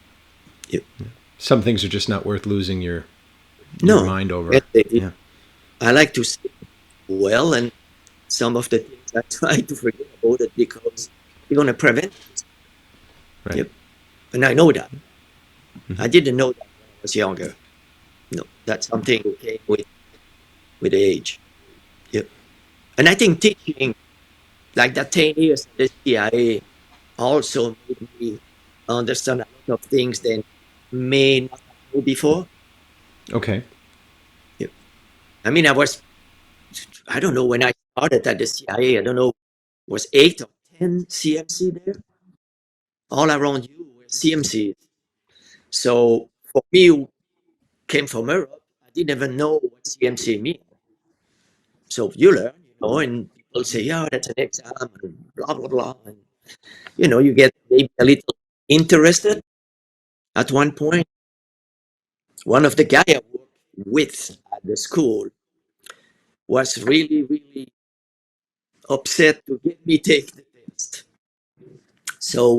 Yeah. Some things are just not worth losing your No, mind over. Yeah. I like to sleep well, and some of the things I try to forget about it because you're going to prevent it. Right. Yep. And I know that. Mm-hmm. I didn't know that when I was younger. No, that's something that came with age. Yep. And I think teaching like that 10 years at the CIA also made me understand a lot of things that may not have known before. Okay. Yep. I mean, I was I don't know when I started at the CIA. I don't know, was 8 or 10 CMC there. All around you were CMC. So for me, who came from Europe, I didn't even know what CMC means. So you learn, and people say, yeah, that's an exam, and blah, blah, blah. And, you get maybe a little interested. At one point, one of the guys I worked with at the school was really, really upset to get me take the test. So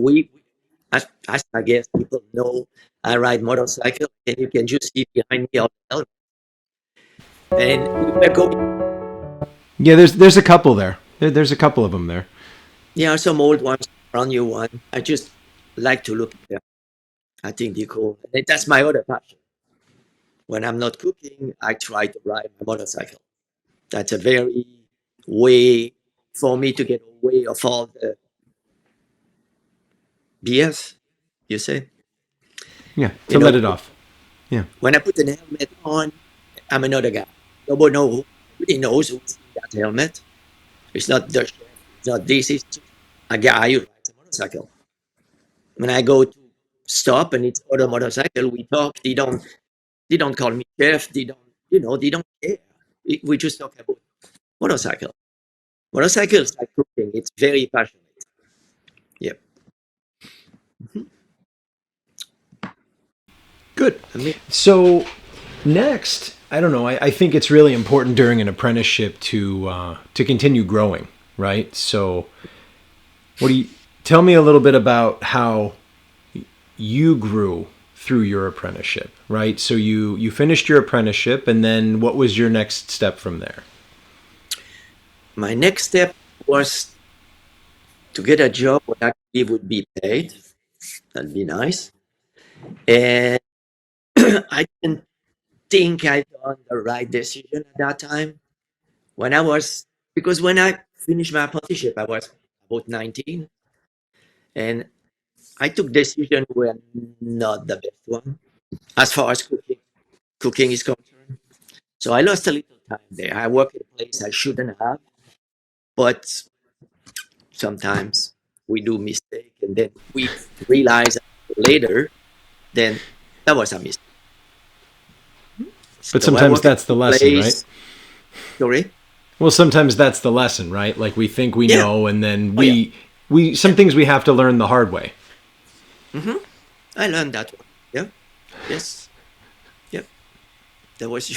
as I guess people know, I ride motorcycle, and you can just see behind me all the helmet. And we were going, Yeah, there's a couple there. There's a couple of them there. yeah, some old ones, brand new one. I just like to look at them. I think they're cool. And that's my other passion. When I'm not cooking, I try to ride my motorcycle. That's a very way for me to get away of all the BS, you say. Yeah, to You let know, it off. Yeah. when I put an helmet on, I'm another guy. Nobody knows who's in that helmet. It's not the chef, it's not this, it's just a guy who rides a motorcycle. When I go to stop and it's other motorcycle, we talk, they don't call me chef, they don't care. We just talk about motorcycle. Motorcycle is like cooking, it's very passionate. Yep. Mhm. Good. I mean, So next, I don't know. I think it's really important during an apprenticeship to continue growing, right? So, what do you tell me a little bit about how you grew through your apprenticeship, right? So you finished your apprenticeship, and then what was your next step from there? my next step was to get a job where actually would be paid. That'd be nice. And I didn't think I done the right decision at that time. When I was because when I finished my apprenticeship, I was about 19, and I took decisions were not the best one as far as cooking is concerned. So I lost a little time there. I worked in a place I shouldn't have, but sometimes we do mistake, and then we realize later, then that was a mistake. But So I sometimes work in that's a the lesson, right? place. Sorry. Well, sometimes that's the lesson, right? Like we think we Yeah. know, and then Oh yeah. we some Yeah. things we have to learn the hard way. Hmm. I learned that one. Yeah. Yes. Yeah. That was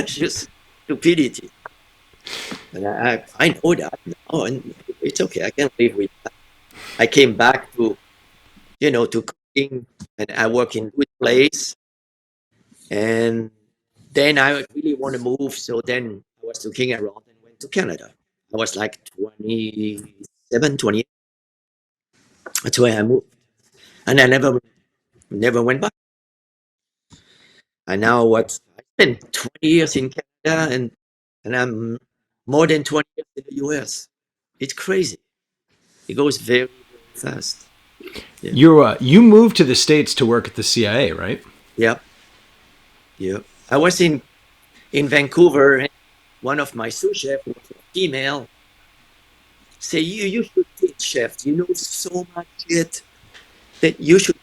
just stupidity. And I know that now, and it's okay. I can live with that. I came back to cooking, and I work in good place. And then I really want to move. So then I was looking around and went to Canada. I was like 27, 28. That's where I moved. And I never went back. And now I spent 20 years in Canada, and I'm more than 20 years in the US. It's crazy. It goes very, very fast. Yeah. You moved to the States to work at the CIA, right? Yep. Yep. I was in Vancouver, and one of my sous chefs was a female. Say you should teach chefs. You know so much shit that you should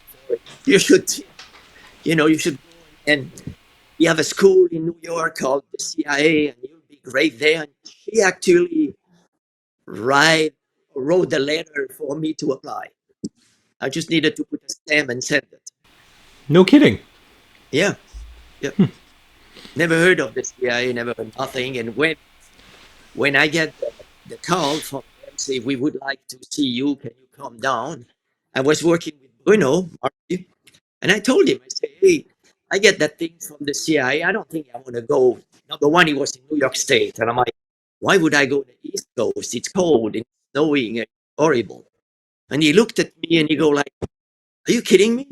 go and you have a school in New York called the CIA, and you'll be great there. And she actually write wrote the letter for me to apply. I just needed to put a stamp and send it. No kidding. Yeah, yeah. Never heard of the CIA, never heard nothing. And when I get the call from them, say we would like to see you, can you come down? I was working with Bruno Marty, and I told him, I say, hey, I get that thing from the CIA. I don't think I want to go. Number one, he was in New York State, and I'm like, why would I go to the East Coast? It's cold and snowing and horrible. And he looked at me and he go like, are you kidding me?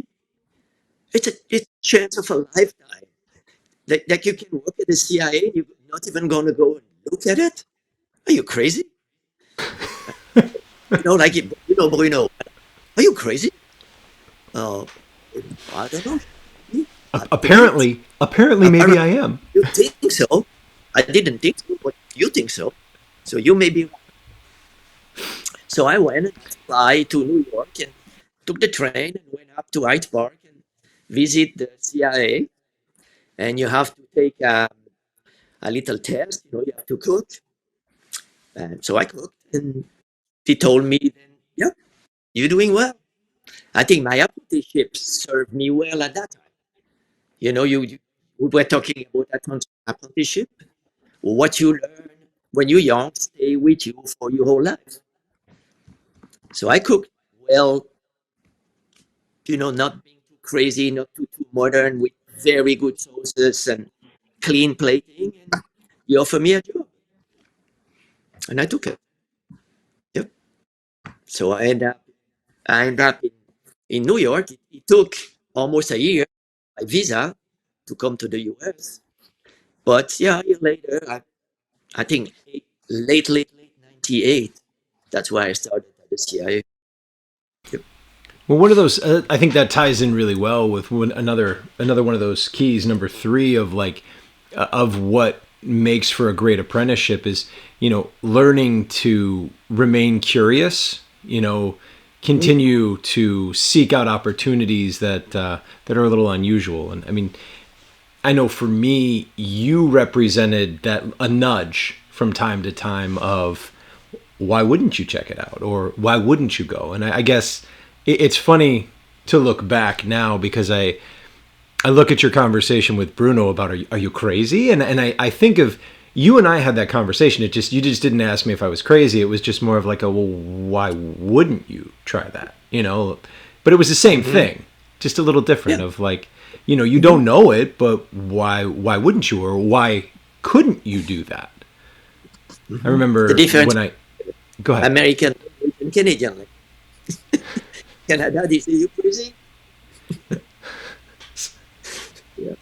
It's a chance of a lifetime that you can work at the CIA and you're not even going to go and look at it. Are you crazy? Like Bruno. Are you crazy? Uh, I don't know. I don't know. Apparently, maybe I Apparently, am. you think so? I didn't think so, but you think so. So you may be. So I went and fly to New York and took the train and went up to Hyde Park and visit the CIA. And you have to take a little test. You have to cook. And so I cooked, and he told me, then, "Yep, you're doing well." I think my apprenticeship served me well at that time. We were talking about apprenticeship. What you learn when you're young stay with you for your whole life. So I cooked well, not being too crazy, not too modern, with very good sauces and clean plating. And he offered me a job, and I took it. Yep. So I ended up in New York. It took almost a year, my visa, to come to the US. But yeah, a year later, I think late 98, that's why I started at the CIA. Yep. Well, one of those, I think that ties in really well with another one of those keys, number three of of what makes for a great apprenticeship is, learning to remain curious, continue to seek out opportunities that are a little unusual. And I mean, I know for me, you represented that a nudge from time to time of why wouldn't you check it out or why wouldn't you go? And I guess it's funny to look back now because I look at your conversation with Bruno about are you crazy? And I think of you and I had that conversation. You just didn't ask me if I was crazy. It was just more of like well, why wouldn't you try that? But it was the same thing, just a little different. Yeah. Of you don't know it, but why wouldn't you, or why couldn't you do that? I remember The difference, when I go ahead. American and Canadian. Like, Canada, they say you crazy. Yeah,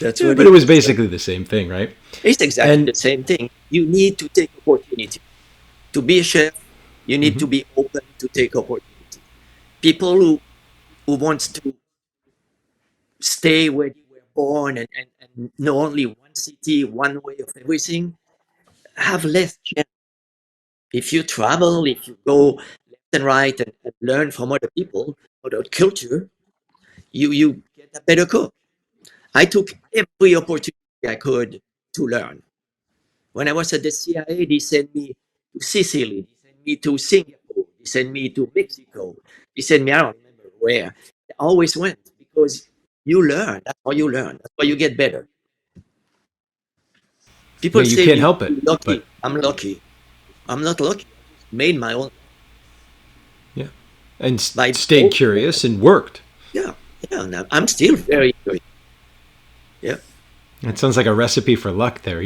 that's what But it was basically the same thing, right? it's exactly And the same thing. You need to take opportunity. To be a chef, you need to be open to take opportunity. People who wants to stay where they were born and know only one city, one way of everything, have less chance. If you travel, if you go left and right and learn from other people, other culture, you get a better cook. I took every opportunity I could to learn. When I was at the CIA, they sent me to Sicily, they sent me to Singapore, they sent me to Mexico, they sent me, I don't remember where. I always went because you learn. That's how you learn. That's how you get better. yeah, People you say can't help it, you're but lucky. I'm lucky. I'm not lucky. I just made my own yeah, and by stayed curious and worked. yeah, yeah. And I'm still very curious. Yeah. It sounds like a recipe for luck there,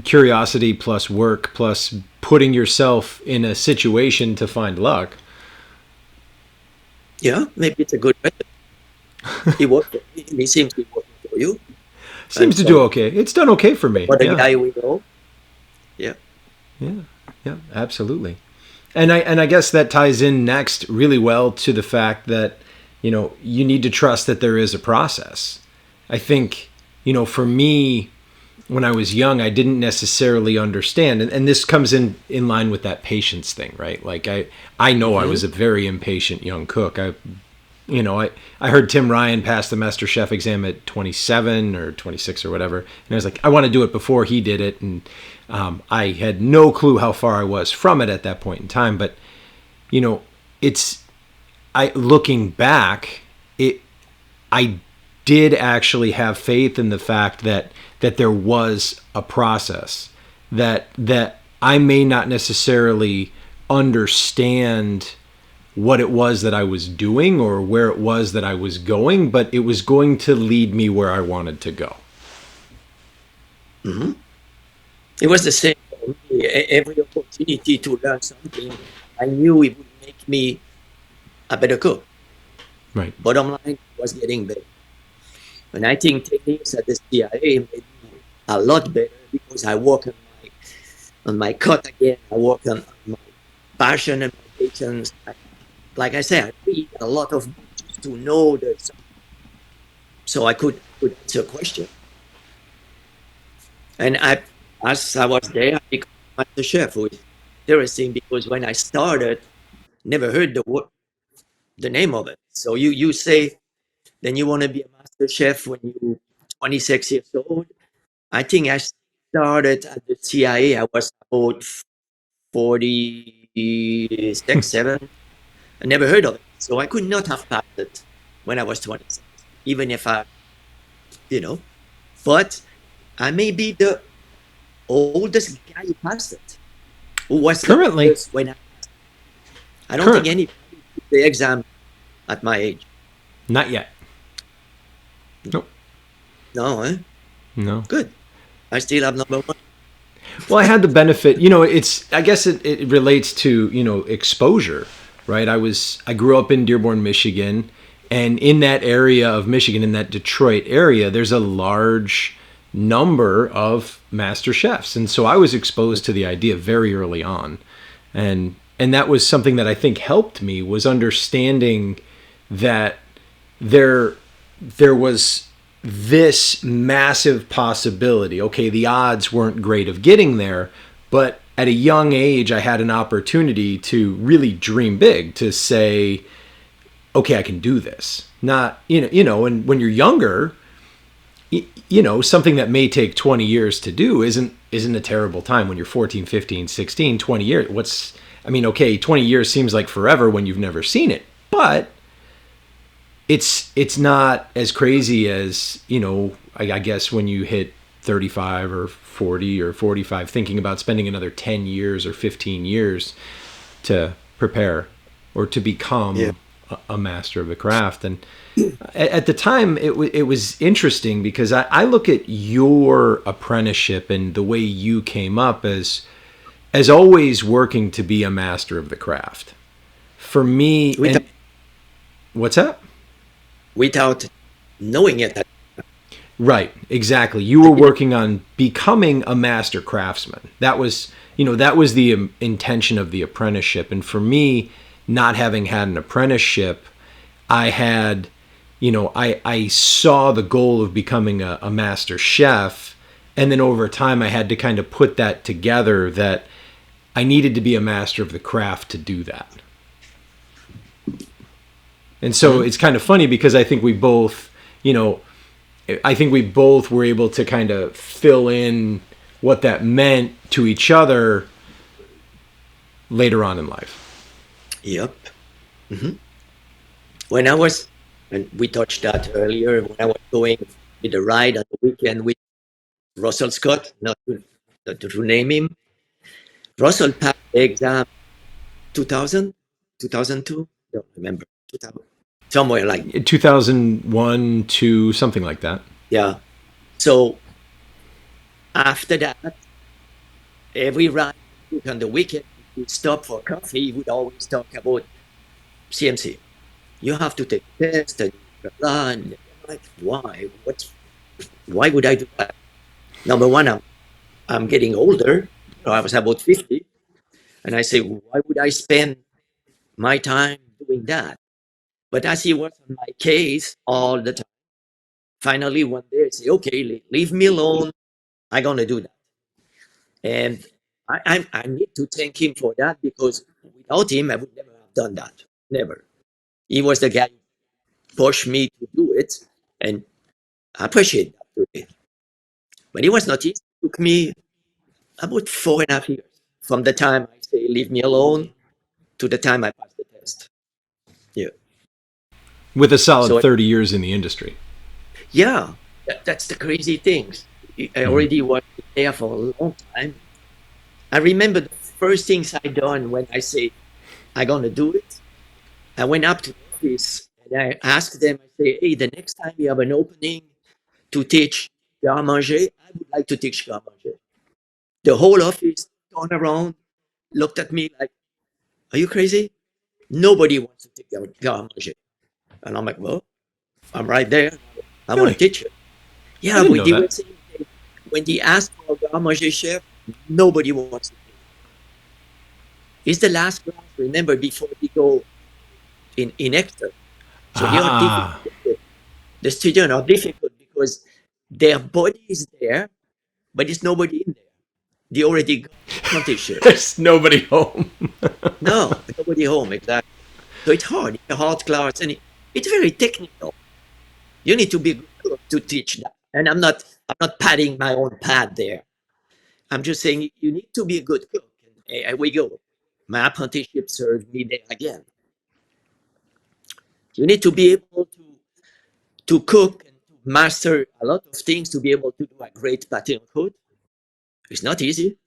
curiosity plus work plus putting yourself in a situation to find luck. Yeah, maybe it's a good method. It worked for me. It seems to be working for you. Seems And to do some okay. It's done okay for me. other Yeah, guy we know. Yeah. yeah, yeah, absolutely. And I guess that ties in next really well to the fact that you need to trust that there is a process. I think for me, when I was young, I didn't necessarily understand, and this comes in line with that patience thing, right? Like I know I was a very impatient young cook. I heard Tim Ryan pass the Master Chef exam at 27 or 26 or whatever, and I was like, I want to do it before he did it, and I had no clue how far I was from it at that point in time. But it's I looking back, I did actually have faith in the fact that there was a process that I may not necessarily understand what it was that I was doing or where it was that I was going, but it was going to lead me where I wanted to go. Hmm. It was the same for me. Every opportunity to learn something, I knew it would make me a better cook. Right. Bottom line was getting better. And I think techniques at the CIA made me a lot better because I work on my cut again. I work on my passion and my patience. Like I said, I read a lot of books just to know that, so I could answer a question. And as I was there, I became master chef, which is interesting because when I started, never heard the name of it. So you say then you want to be a master chef when you're 26 years old. I think I started at the CIA. I was about 46, 7. I never heard of it. So I could not have passed it when I was 26, even if I, you know, but I may be the oldest guy who passed it, who was the Currently, oldest when I don't think current, anybody took the exam at my age. not yet. Nope. No, eh? No. Good. I still have number one. Well, I had the benefit, it's, I guess it relates to, exposure, right? I grew up in Dearborn, Michigan, and in that area of Michigan, in that Detroit area, there's a large number of master chefs. And so I was exposed to the idea very early on. And that was something that I think helped me, was understanding that there there was this massive possibility. Okay, the odds weren't great of getting there, but at a young age, I had an opportunity to really dream big, to say, okay, I can do this. Not, and when you're younger, something that may take 20 years to do isn't a terrible time. When you're 14, 15, 16, 20 years, okay, 20 years seems like forever when you've never seen it, but it's not as crazy as, I guess when you hit 35 or 40 or 45, thinking about spending another 10 years or 15 years to prepare or to become Yeah. a master of the craft. And at the time, it was interesting because I look at your apprenticeship and the way you came up as always working to be a master of the craft. For me, Without, and what's that? without knowing it. Right, exactly. You were working on becoming a master craftsman. That was the intention of the apprenticeship. And for me, not having had an apprenticeship, I had, I saw the goal of becoming a master chef. And then over time, I had to kind of put that together, that I needed to be a master of the craft to do that. And so it's kind of funny because I think we both, were able to kind of fill in what that meant to each other later on in life. Yep. hmm When I was, and we touched that earlier, when I was going with a ride on the weekend with Russell Scott, not to name him, Russell passed the exam 2000, 2002, don't remember, 2000, somewhere like, 2001, 2, something like that. yeah. So after that, every ride on the weekend, we stop for coffee, he would always talk about CMC. You have to take a test and blah, blah, and I'm like, why? Why would I do that? Number one, I'm getting older. I was about 50. And I say, why would I spend my time doing that? But as he was on my case all the time, finally one day I say, okay, leave me alone. I'm going to do that. And I need to thank him for that, because without him, I would never have done that. Never. He was the guy who pushed me to do it. And I appreciate that today. But it was not easy. It took me about 4.5 years from the time I say, leave me alone, to the time I passed the test. Yeah. With a solid So, 30 years in the industry. yeah, that's the crazy things. I Mm-hmm. already was there for a long time. I remember the first things I done when I say, I'm going to do it. I went up to the office and I asked them, I say, hey, the next time you have an opening to teach garde manger, I would like to teach garde manger. The whole office turned around, looked at me like, are you crazy? Nobody wants to take garde manger. And I'm like, well, I'm right there. I want to Really? teach it. I Yeah, didn't but know they were that. saying that when they ask for a garde manger chef, nobody wants to take it. It's the last class, remember, before they go in extra. So they are Ah, difficult. The students are difficult because their body is there, but it's nobody in there. They already got apprenticeship. There's nobody home. No, nobody home, exactly. So it's hard. It's a hard class, and it's very technical. You need to be good cook to teach that. And I'm not patting my own pad there. I'm just saying you need to be a good cook. And here we go. My apprenticeship served me there again. You need to be able to cook and to master a lot of things to be able to do a great pâté en croûte. It's not easy,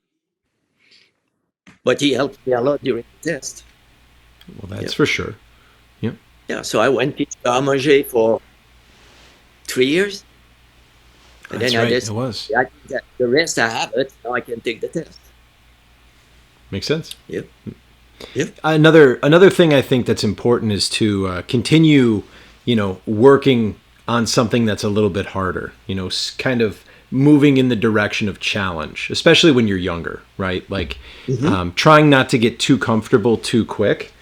but he helped me a lot during the test. Well, that's Yeah. for sure. Yeah. Yeah, so I went teach garde manger for 3 years. And That's then I right. just, It was. I think that the rest I have it. Now I can take the test. Makes sense. Yep. Yep. Another thing I think that's important is to continue, working on something that's a little bit harder. Kind of moving in the direction of challenge, especially when you're younger, right? Like trying not to get too comfortable too quick.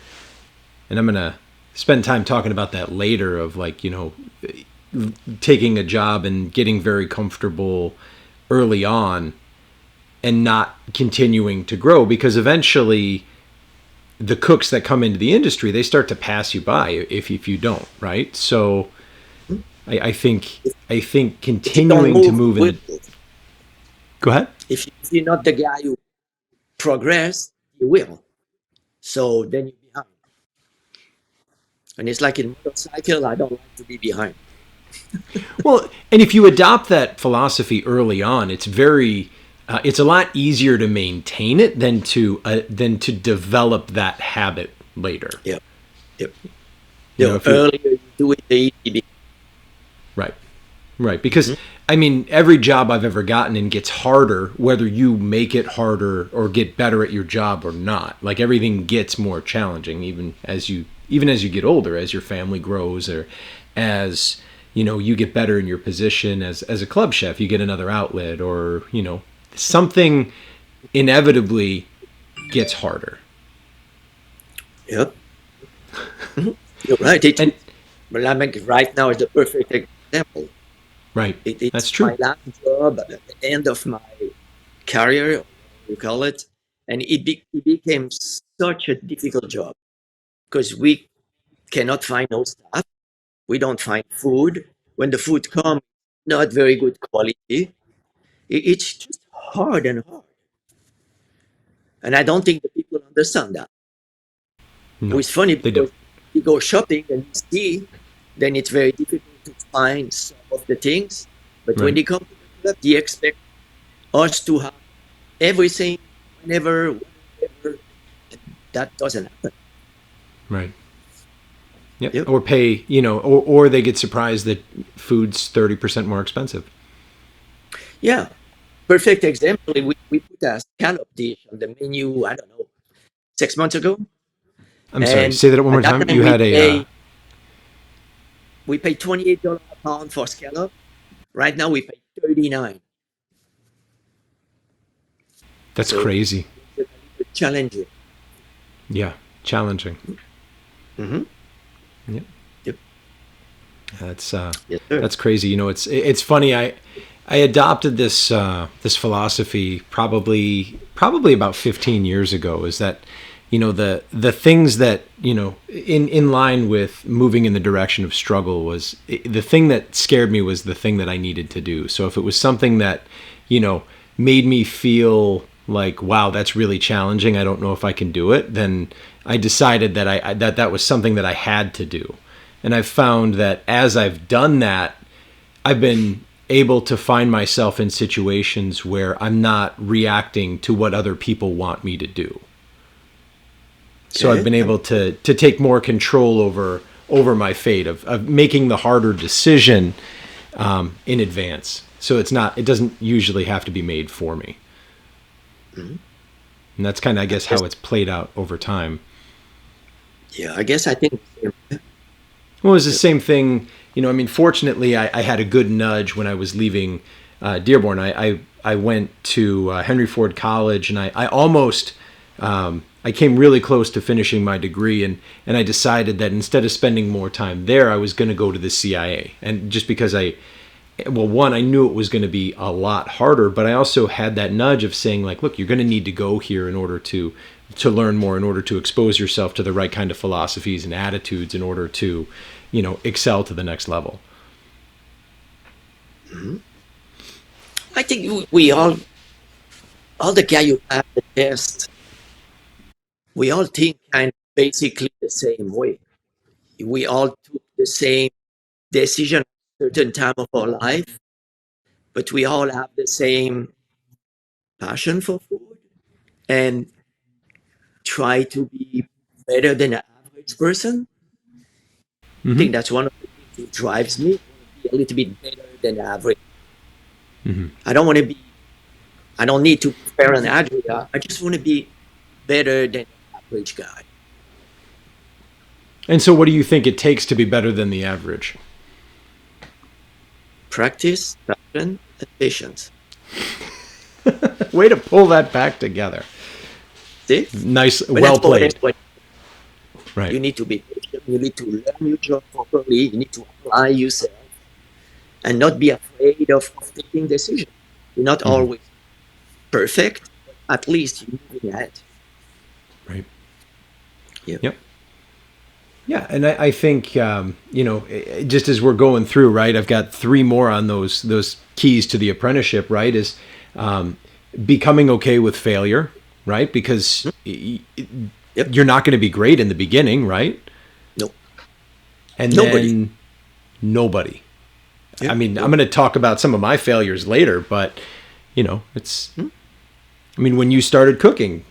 And I'm gonna spend time talking about that later. Of like, taking a job and getting very comfortable early on and not continuing to grow, because eventually the cooks that come into the industry, they start to pass you by if you don't, right? So I think If you don't continuing to move, move you in will move. go ahead. If you're not the guy who progress, you will. So then you're behind. And it's like in motorcycle, I don't like to be behind. Well, and if you adopt that philosophy early on, it's a lot easier to maintain it than to develop that habit later. Yep. Yep. You know, The earlier you do it, the easier it becomes. Right. Because I mean, every job I've ever gotten in gets harder, whether you make it harder or get better at your job or not. Like everything gets more challenging, even as you get older, as your family grows, or as you get better in your position as a club chef, you get another outlet, or something inevitably gets harder. Yep. You're right. And Well, I mean, right now is the perfect example. right, It's that's true. my last job at the end of my career, you call it, and it became such a difficult job because we cannot find no staff. We don't find food. When the food comes, not very good quality. It's just hard and hard. And I don't think the people understand that. No, It's funny they because don't. you go shopping and you see, then it's very difficult to find some of the things. But when Right. they come to the club, they expect us to have everything whenever. That doesn't happen. Right. Yep. Yep. Or pay, or they get surprised that food's 30% more expensive. Yeah. Perfect example. We put a scallop dish on the menu, I don't know, 6 months ago. I'm sorry. And Say that one more at that time. time You had a. we pay $28 a pound for scallop. Right now we pay 39. That's So crazy. it's a little bit challenging. Yeah, challenging. Mm-hmm. Yep. Yep. That's Yes, sir. that's crazy. It's funny. I adopted this philosophy probably about 15 years ago. Is that the things that in line with moving in the direction of struggle was the thing that scared me was the thing that I needed to do. So if it was something that made me feel like, wow, that's really challenging, I don't know if I can do it, then I decided that that was something that I had to do. And I've found that as I've done that, I've been able to find myself in situations where I'm not reacting to what other people want me to do. So I've been able to take more control over my fate of making the harder decision in advance. So it doesn't usually have to be made for me. Mhm. And that's kind of, I guess, how it's played out over time. Yeah, I guess I think. Well, it was the same thing. I mean, fortunately, I had a good nudge when I was leaving Dearborn. I went to Henry Ford College, and I almost I came really close to finishing my degree, and I decided that instead of spending more time there, I was going to go to the CIA. And just because well, one, I knew it was going to be a lot harder, but I also had that nudge of saying, like, look, you're going to need to go here in order to learn more, in order to expose yourself to the right kind of philosophies and attitudes, in order to, excel to the next level. Mm-hmm. I think we all the guys who have the test, we all think kind of basically the same way. We all took the same decision at a certain time of our life, but we all have the same passion for food and try to be better than an average person. I Mm-hmm. think that's one of the things that drives me. I want to be a little bit better than average. Mm-hmm. I don't want to be, I don't need to be fair and Adria. I just want to be better than an average guy. And so, what do you think it takes to be better than the average? Practice, passion, and patience. Way to pull that back together. See? Nice, But well that's played. what Right. you need to be patient. You need to learn your job properly. You need to apply yourself and not be afraid of taking decisions. You're not Mm-hmm. always perfect, but at least you're moving ahead. Right. Yeah. Yep. Yeah, and I think just as we're going through, right, I've got three more on those keys to the apprenticeship, right? Is um, becoming okay with failure, right? Because Yep. you're not going to be great in the beginning, right? No. And Nobody. then nobody. I Yeah. mean, I'm No. going to talk about some of my failures later, but it's. Hmm? I mean, when you started cooking,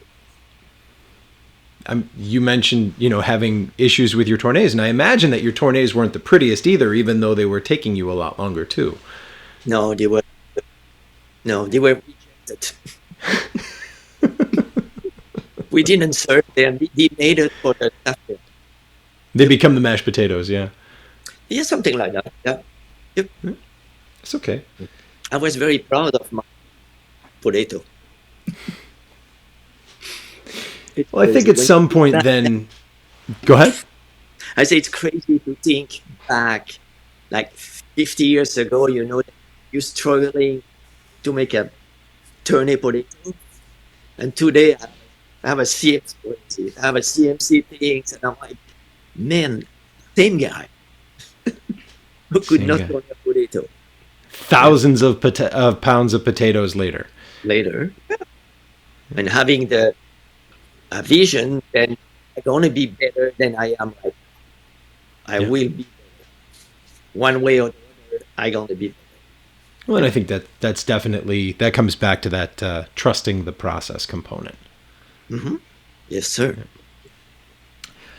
you mentioned having issues with your tournays, and I imagine that your tournays weren't the prettiest either, even though they were taking you a lot longer too. No, they were rejected. We didn't serve them. We made it for the staff. They Yep. become the mashed potatoes. Yeah, Yeah, something like that. Yeah. Yep. it's okay. I was very proud of my potato. It's Well, I think crazy at when you some think point, back. then go ahead. I say it's crazy to think back, like 50 years ago. That you're struggling to make a turnip potato, and today I have a CMC, I have a CMC things, and I'm like, man, same guy who could Same not guy. turn a potato. Yeah. Thousands of pounds of potatoes later. Later, and having the a vision, then I'm gonna be better than I am right now. I Yeah. will be better. One way or the other. I gonna be better. Well, and I Yep. think that's definitely that comes back to that trusting the process component. Mm-hmm. Yes, sir.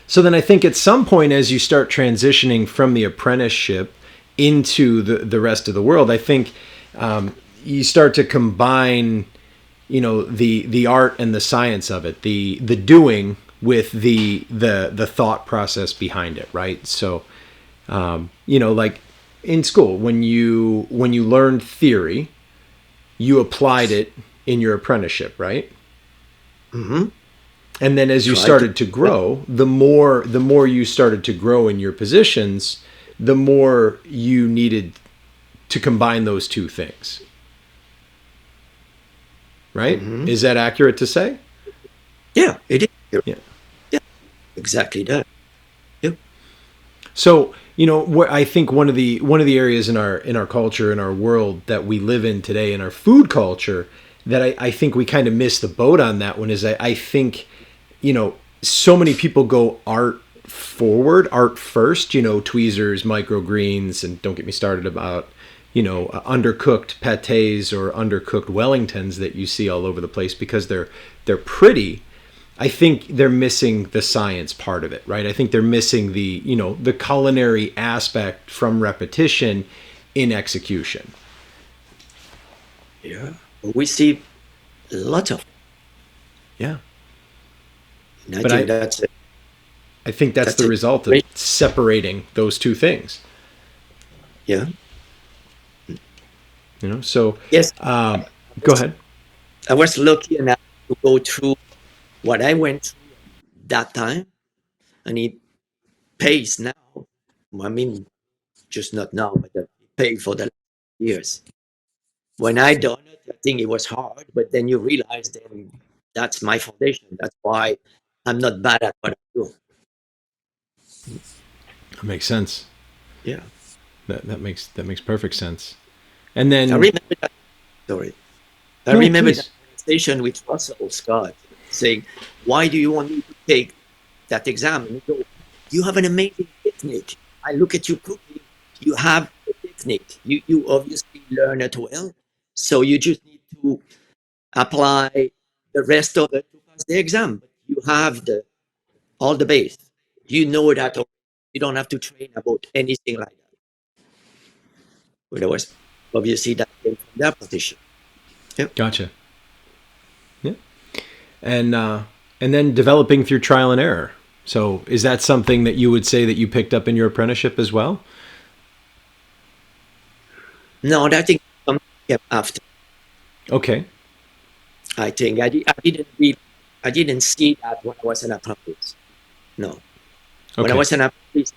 So then I think at some point, as you start transitioning from the apprenticeship into the rest of the world, I think you start to combine, the art and the science of it, the doing with the thought process behind it, right? So, like in school, when you learned theory, you applied it in your apprenticeship, right? Mm-hmm. And then as you Try to. started to grow, the more you started to grow in your positions, the more you needed to combine those two things. Right? Mm-hmm. Is that accurate to say? Yeah, it is. Yeah. Yeah, exactly that. Yep. So, I think one of the areas in our culture, in our world that we live in today, in our food culture, that I think we kind of miss the boat on that one is I think, so many people go art forward, art first, tweezers, microgreens, and don't get me started about, undercooked pates or undercooked Wellingtons that you see all over the place because they're pretty. I think they're missing the science part of it, right? I think they're missing the culinary aspect from repetition in execution. Yeah. We see lots of. Yeah. And I But think I think that's that's the a result of great. separating those two things. Yeah. So Yes. um, I go was, ahead. I was lucky enough to go through what I went through that time, and it pays now. I mean, just not now, but it paid for the years. When I done it, I think it was hard, but then you realize then that's my foundation. That's why I'm not bad at what I do. That makes sense. Yeah. That makes perfect sense. And I then remember that story. I no, remember that please. conversation with Russell Scott saying, "Why do you want me to take that exam?" And he goes, "You have an amazing technique. I look at you cooking. You have a technique. You obviously learn it well. So you just need to apply the rest of it to pass the exam. But you have the all the base. You know that already. You don't have to train about anything like that." But there was obviously that came from that position. Yeah. Gotcha. Yeah. And and then developing through trial and error. So is that something that you would say that you picked up in your apprenticeship as well? No, that thing something came after. Okay. I think I didn't see that when I was an apprentice. No, when I Okay. was an apprentice,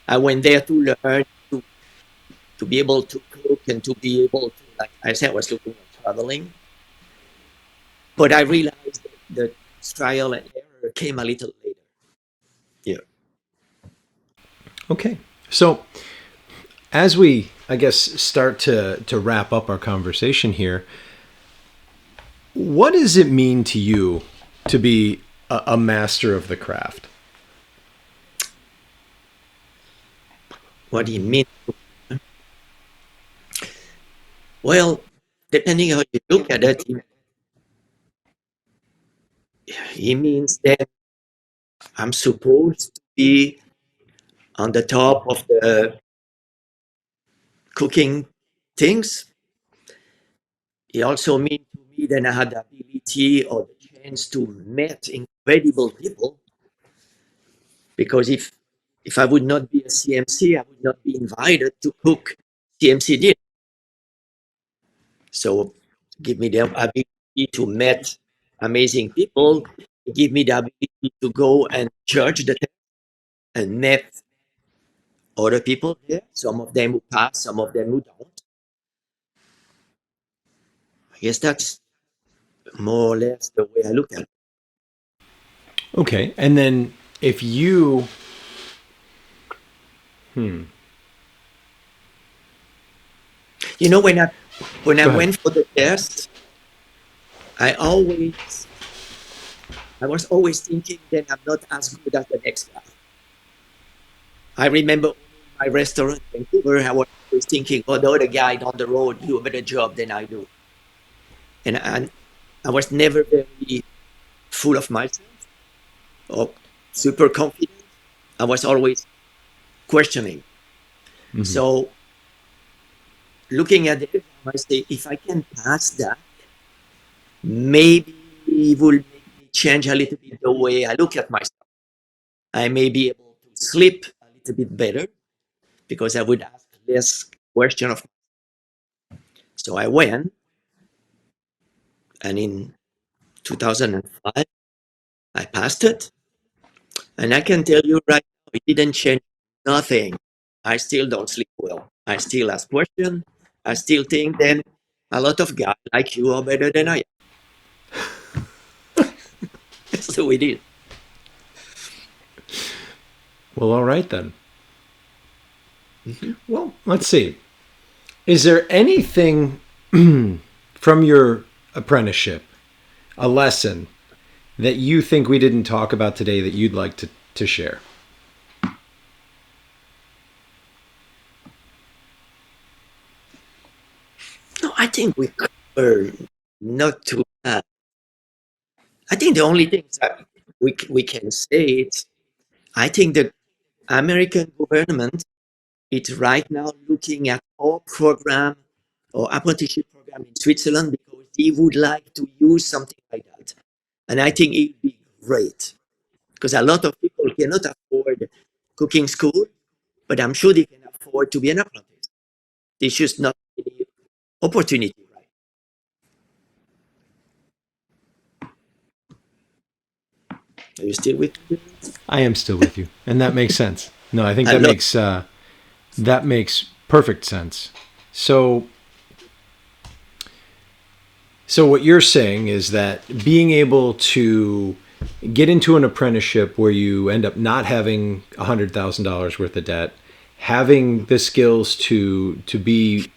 I went there to learn to be able to cook and to be able to, like I said, I was looking at traveling. But I realized that the trial and error came a little later. Yeah. Okay. So as we, I guess, start to wrap up our conversation here, what does it mean to you to be a master of the craft? What do you mean? Well, depending how you look at it, it means that I'm supposed to be on the top of the cooking things. It also means to me that I had the ability or the chance to meet incredible people. Because if I would not be a CMC, I would not be invited to cook CMC dinner. So give me the ability to meet amazing people. Give me the ability to go and judge the test and meet other people there. Some of them who pass, some of them who don't. I guess that's more or less the way I look at it. Okay. And then if you, hmm, You know, when I go ahead. went for the test, I was always thinking that I'm not as good as the next guy. I remember owning my restaurant in Vancouver, I was always thinking, oh, the other guy down the road do a better job than I do. And I was never very full of myself or super confident. I was always questioning. Mm-hmm. So looking at the exam, I say, if I can pass that, maybe it will make me change a little bit the way I look at myself. I may be able to sleep a little bit better because I would ask less question of. So I went, and in 2005, I passed it. And I can tell you right now, it didn't change nothing. I still don't sleep well. I still ask questions. I still think that a lot of guys like you are better than I am. So it is. Well, all right then. Mhm. Well, let's see. Is there anything from your apprenticeship, a lesson that you think we didn't talk about today that you'd like to share? No, I think we covered not too bad. I think the only thing that we can say is I think the American government is right now looking at our program or apprenticeship program in Switzerland because they would like to use something like that. And I think it would be great because a lot of people cannot afford cooking school, but I'm sure they can afford to be an apprentice. There's just not any opportunity, right? Are you still with me? I am still with you, and that makes sense. No, I think I love that makes perfect sense. So So what you're saying is that being able to get into an apprenticeship where you end up not having $100,000 worth of debt, having the skills to be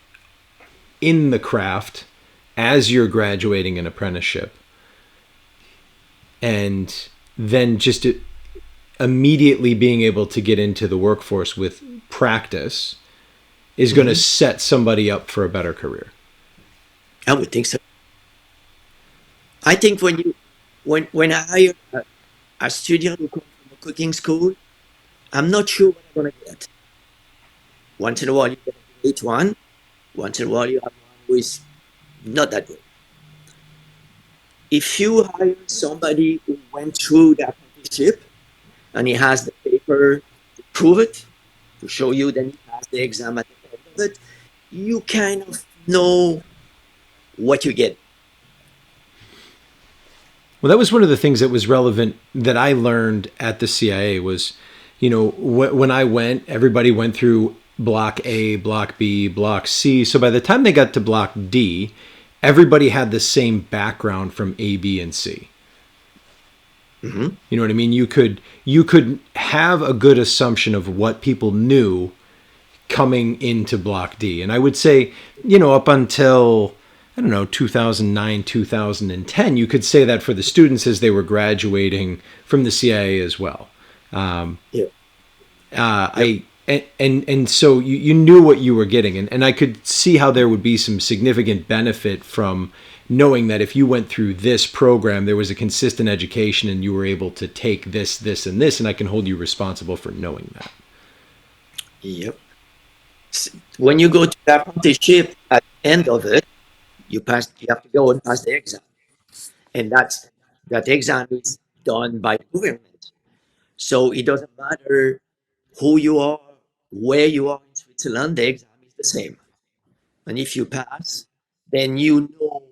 in the craft as you're graduating an apprenticeship, and then just immediately being able to get into the workforce with practice is going to Mhm. set somebody up for a better career. I would think so. I think when I hire a student who comes from a cooking school, I'm not sure what I'm gonna get. Once in a while, you get a great one. Once in a while, you have one who is not that good. If you hire somebody who went through the apprenticeship and he has the paper to prove it, to show you, then he passed the exam at the end of it, you kind of know what you get. Well, that was one of the things that was relevant that I learned at the CIA was, when I went, everybody went through block A, block B, block C. So by the time they got to block D, everybody had the same background from A, B, and C. Mhm. You know what I mean? You could have a good assumption of what people knew coming into block D. And I would say, up until I don't know, 2009, 2010, you could say that for the students as they were graduating from the CIA as well. Um, Yeah. Yep. I and so you knew what you were getting, and I could see how there would be some significant benefit from knowing that if you went through this program, there was a consistent education, and you were able to take this, and this, and I can hold you responsible for knowing that. Yep. When you go to the apprenticeship, at the end of it, you have to go and pass the exam. And that exam is done by the government. So it doesn't matter who you are, where you are in Switzerland, the exam is the same. And if you pass, then you know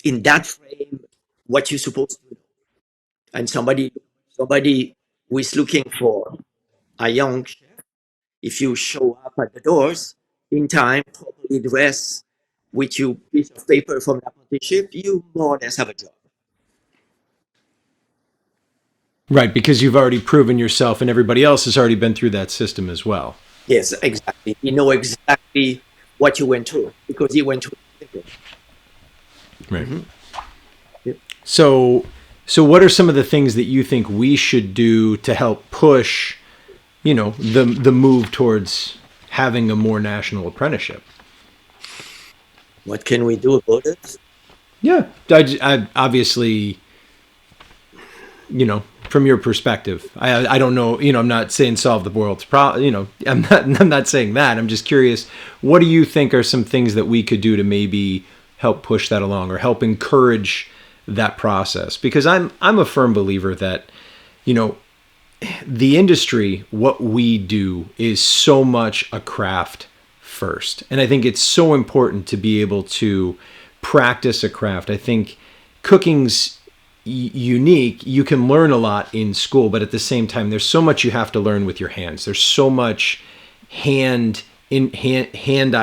in that frame what you're supposed to do. And somebody who is looking for a young chef, if you show up at the doors in time, properly dressed with your piece of paper from the apprenticeship, you more or less have a job. Right, because you've already proven yourself, and everybody else has already been through that system as well. Yes, exactly. You know exactly what you went through because you went through it. Right. Mm-hmm. Yep. So what are some of the things that you think we should do to help push, the move towards having a more national apprenticeship? What can we do about it? Yeah, I obviously, from your perspective, I don't know, I'm not saying solve the world's problem, I'm not saying that. I'm just curious, what do you think are some things that we could do to maybe help push that along or help encourage that process? Because I'm a firm believer that, you know, the industry, what we do is so much a craft first. And I think it's so important to be able to practice a craft. I think cooking's unique. You can learn a lot in school, but at the same time, there's so much you have to learn with your hands. There's so much hand-eye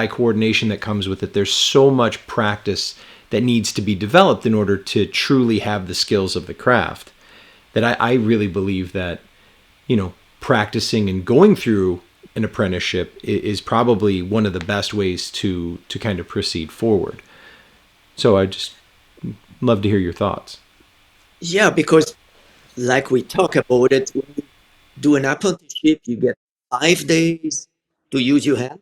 coordination that comes with it. There's so much practice that needs to be developed in order to truly have the skills of the craft that I really believe that, practicing and going through an apprenticeship is probably one of the best ways to kind of proceed forward. So I just love to hear your thoughts. Yeah, because like we talk about it, when you do an apprenticeship, you get 5 days to use your hand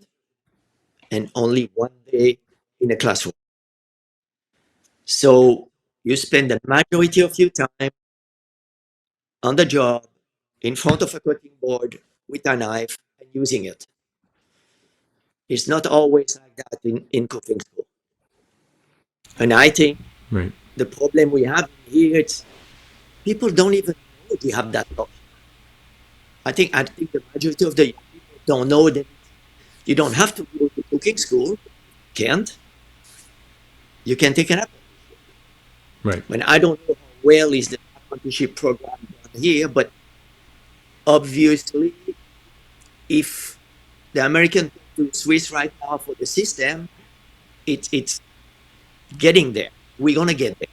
and only 1 day in a classroom. So you spend the majority of your time on the job in front of a cutting board with a knife and using it. It's not always like that in cooking school. And I think Right. the problem we have here is people don't even know they have that option. I think the majority of the young people don't know that you don't have to go to cooking school. Can't. You can take an apprenticeship. Right. When I don't know how well is the apprenticeship program done here, but obviously, if the American come to Swiss right now for the system, it's getting there. We're gonna get there.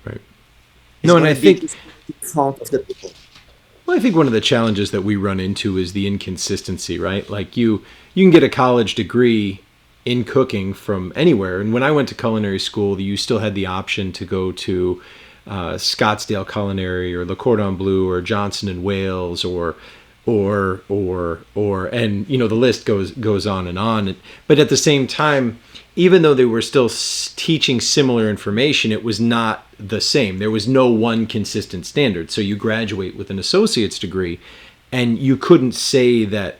Right. It's No, and I gonna be think just in front of the people. well, I think one of the challenges that we run into is the inconsistency, right? Like you can get a college degree in cooking from anywhere, and when I went to culinary school, you still had the option to go to Scottsdale Culinary or Le Cordon Bleu or Johnson and Wales or and you know the list goes on and on. But at the same time, even though they were still teaching similar information, it was not the same. There was no one consistent standard. So you graduate with an associate's degree, and you couldn't say that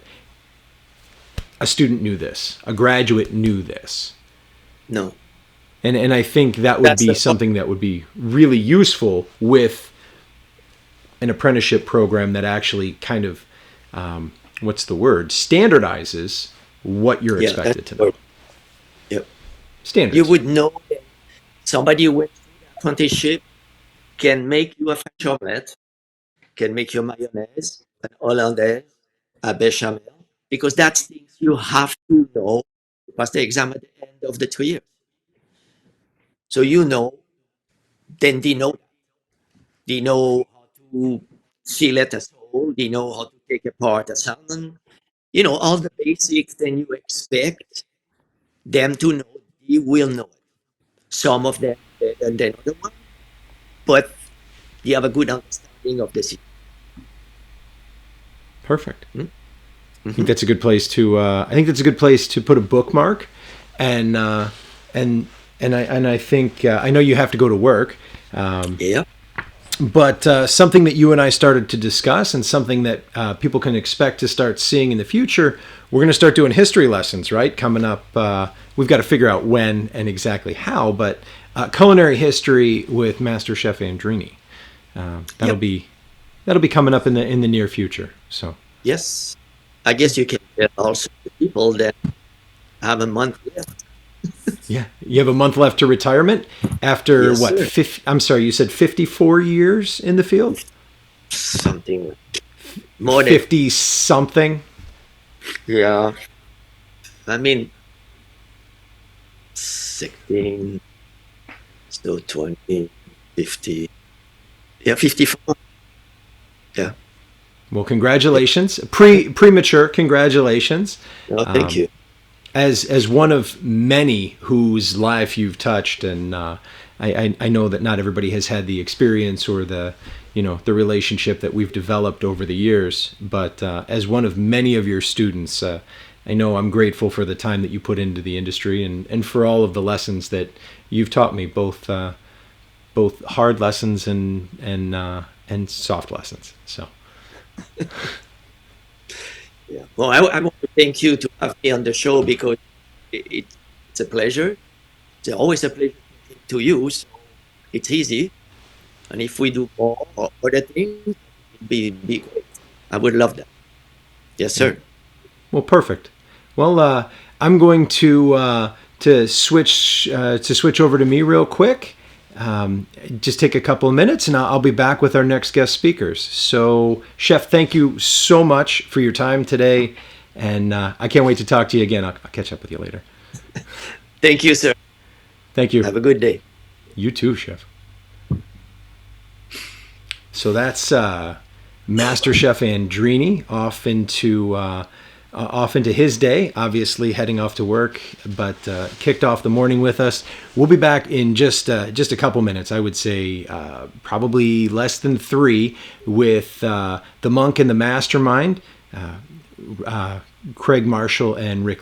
a student knew this, a graduate knew this. No, And I think that would that's be the point. something that would be really useful with an apprenticeship program that actually kind of, what's the word, standardizes what you're Yeah, that's expected to the know. word. Yep. You Standards. would know that somebody who went through the apprenticeship can make you a French omelette, can make you mayonnaise, an hollandaise, a bechamel, because that's things you have to know to pass the exam at the end of the 2 years. So you know, then they know how to fillet a sole, they know how to take apart a salmon, you know, all the basics, then you expect them to know, they will know it. Some of them better than other one, but they have a good understanding of the situation. Perfect. I think Mm-hmm. that's a good place to. I think that's a good place to put a bookmark, and and and I think I know you have to go to work, Yeah. but something that you and I started to discuss, and something that people can expect to start seeing in the future. We're going to start doing history lessons, right? Coming up, we've got to figure out when and exactly how, but culinary history with Master Chef Andrini. That'll Yep. be that'll be coming up in the near future. So Yes. I guess you can tell also the people that have a month left. yeah, you have a month left to retirement after Yes, what? sir. I'm sorry, you said 54 years in the field, Something more than 50 something. yeah. I mean 16, so 20, 50. Yeah, 54. Yeah. Well, congratulations, premature congratulations. No, thank Um, you. as one of many whose life you've touched, and I know that not everybody has had the experience or the the relationship that we've developed over the years, but as one of many of your students, I know I'm grateful for the time that you put into the industry and for all of the lessons that you've taught me, both hard lessons and soft lessons. So Yeah. Well, I want to thank you to have me on the show because it's a pleasure. It's always a pleasure talking to you. So it's easy. And if we do more or other things, be great. I would love that. Yes, well, sir. well, perfect. Well, I'm going to switch over to me real quick. Just take a couple of minutes, and I'll be back with our next guest speakers. So, Chef, thank you so much for your time today, and I can't wait to talk to you again. I'll catch up with you later. Thank you, sir. Thank you. Have a good day. You too, Chef. So that's Master Chef Andrini off into his day, obviously heading off to work, but kicked off the morning with us. We'll be back in just a couple minutes. I would say probably less than 3 with the monk and the mastermind, Craig Marshall and Rick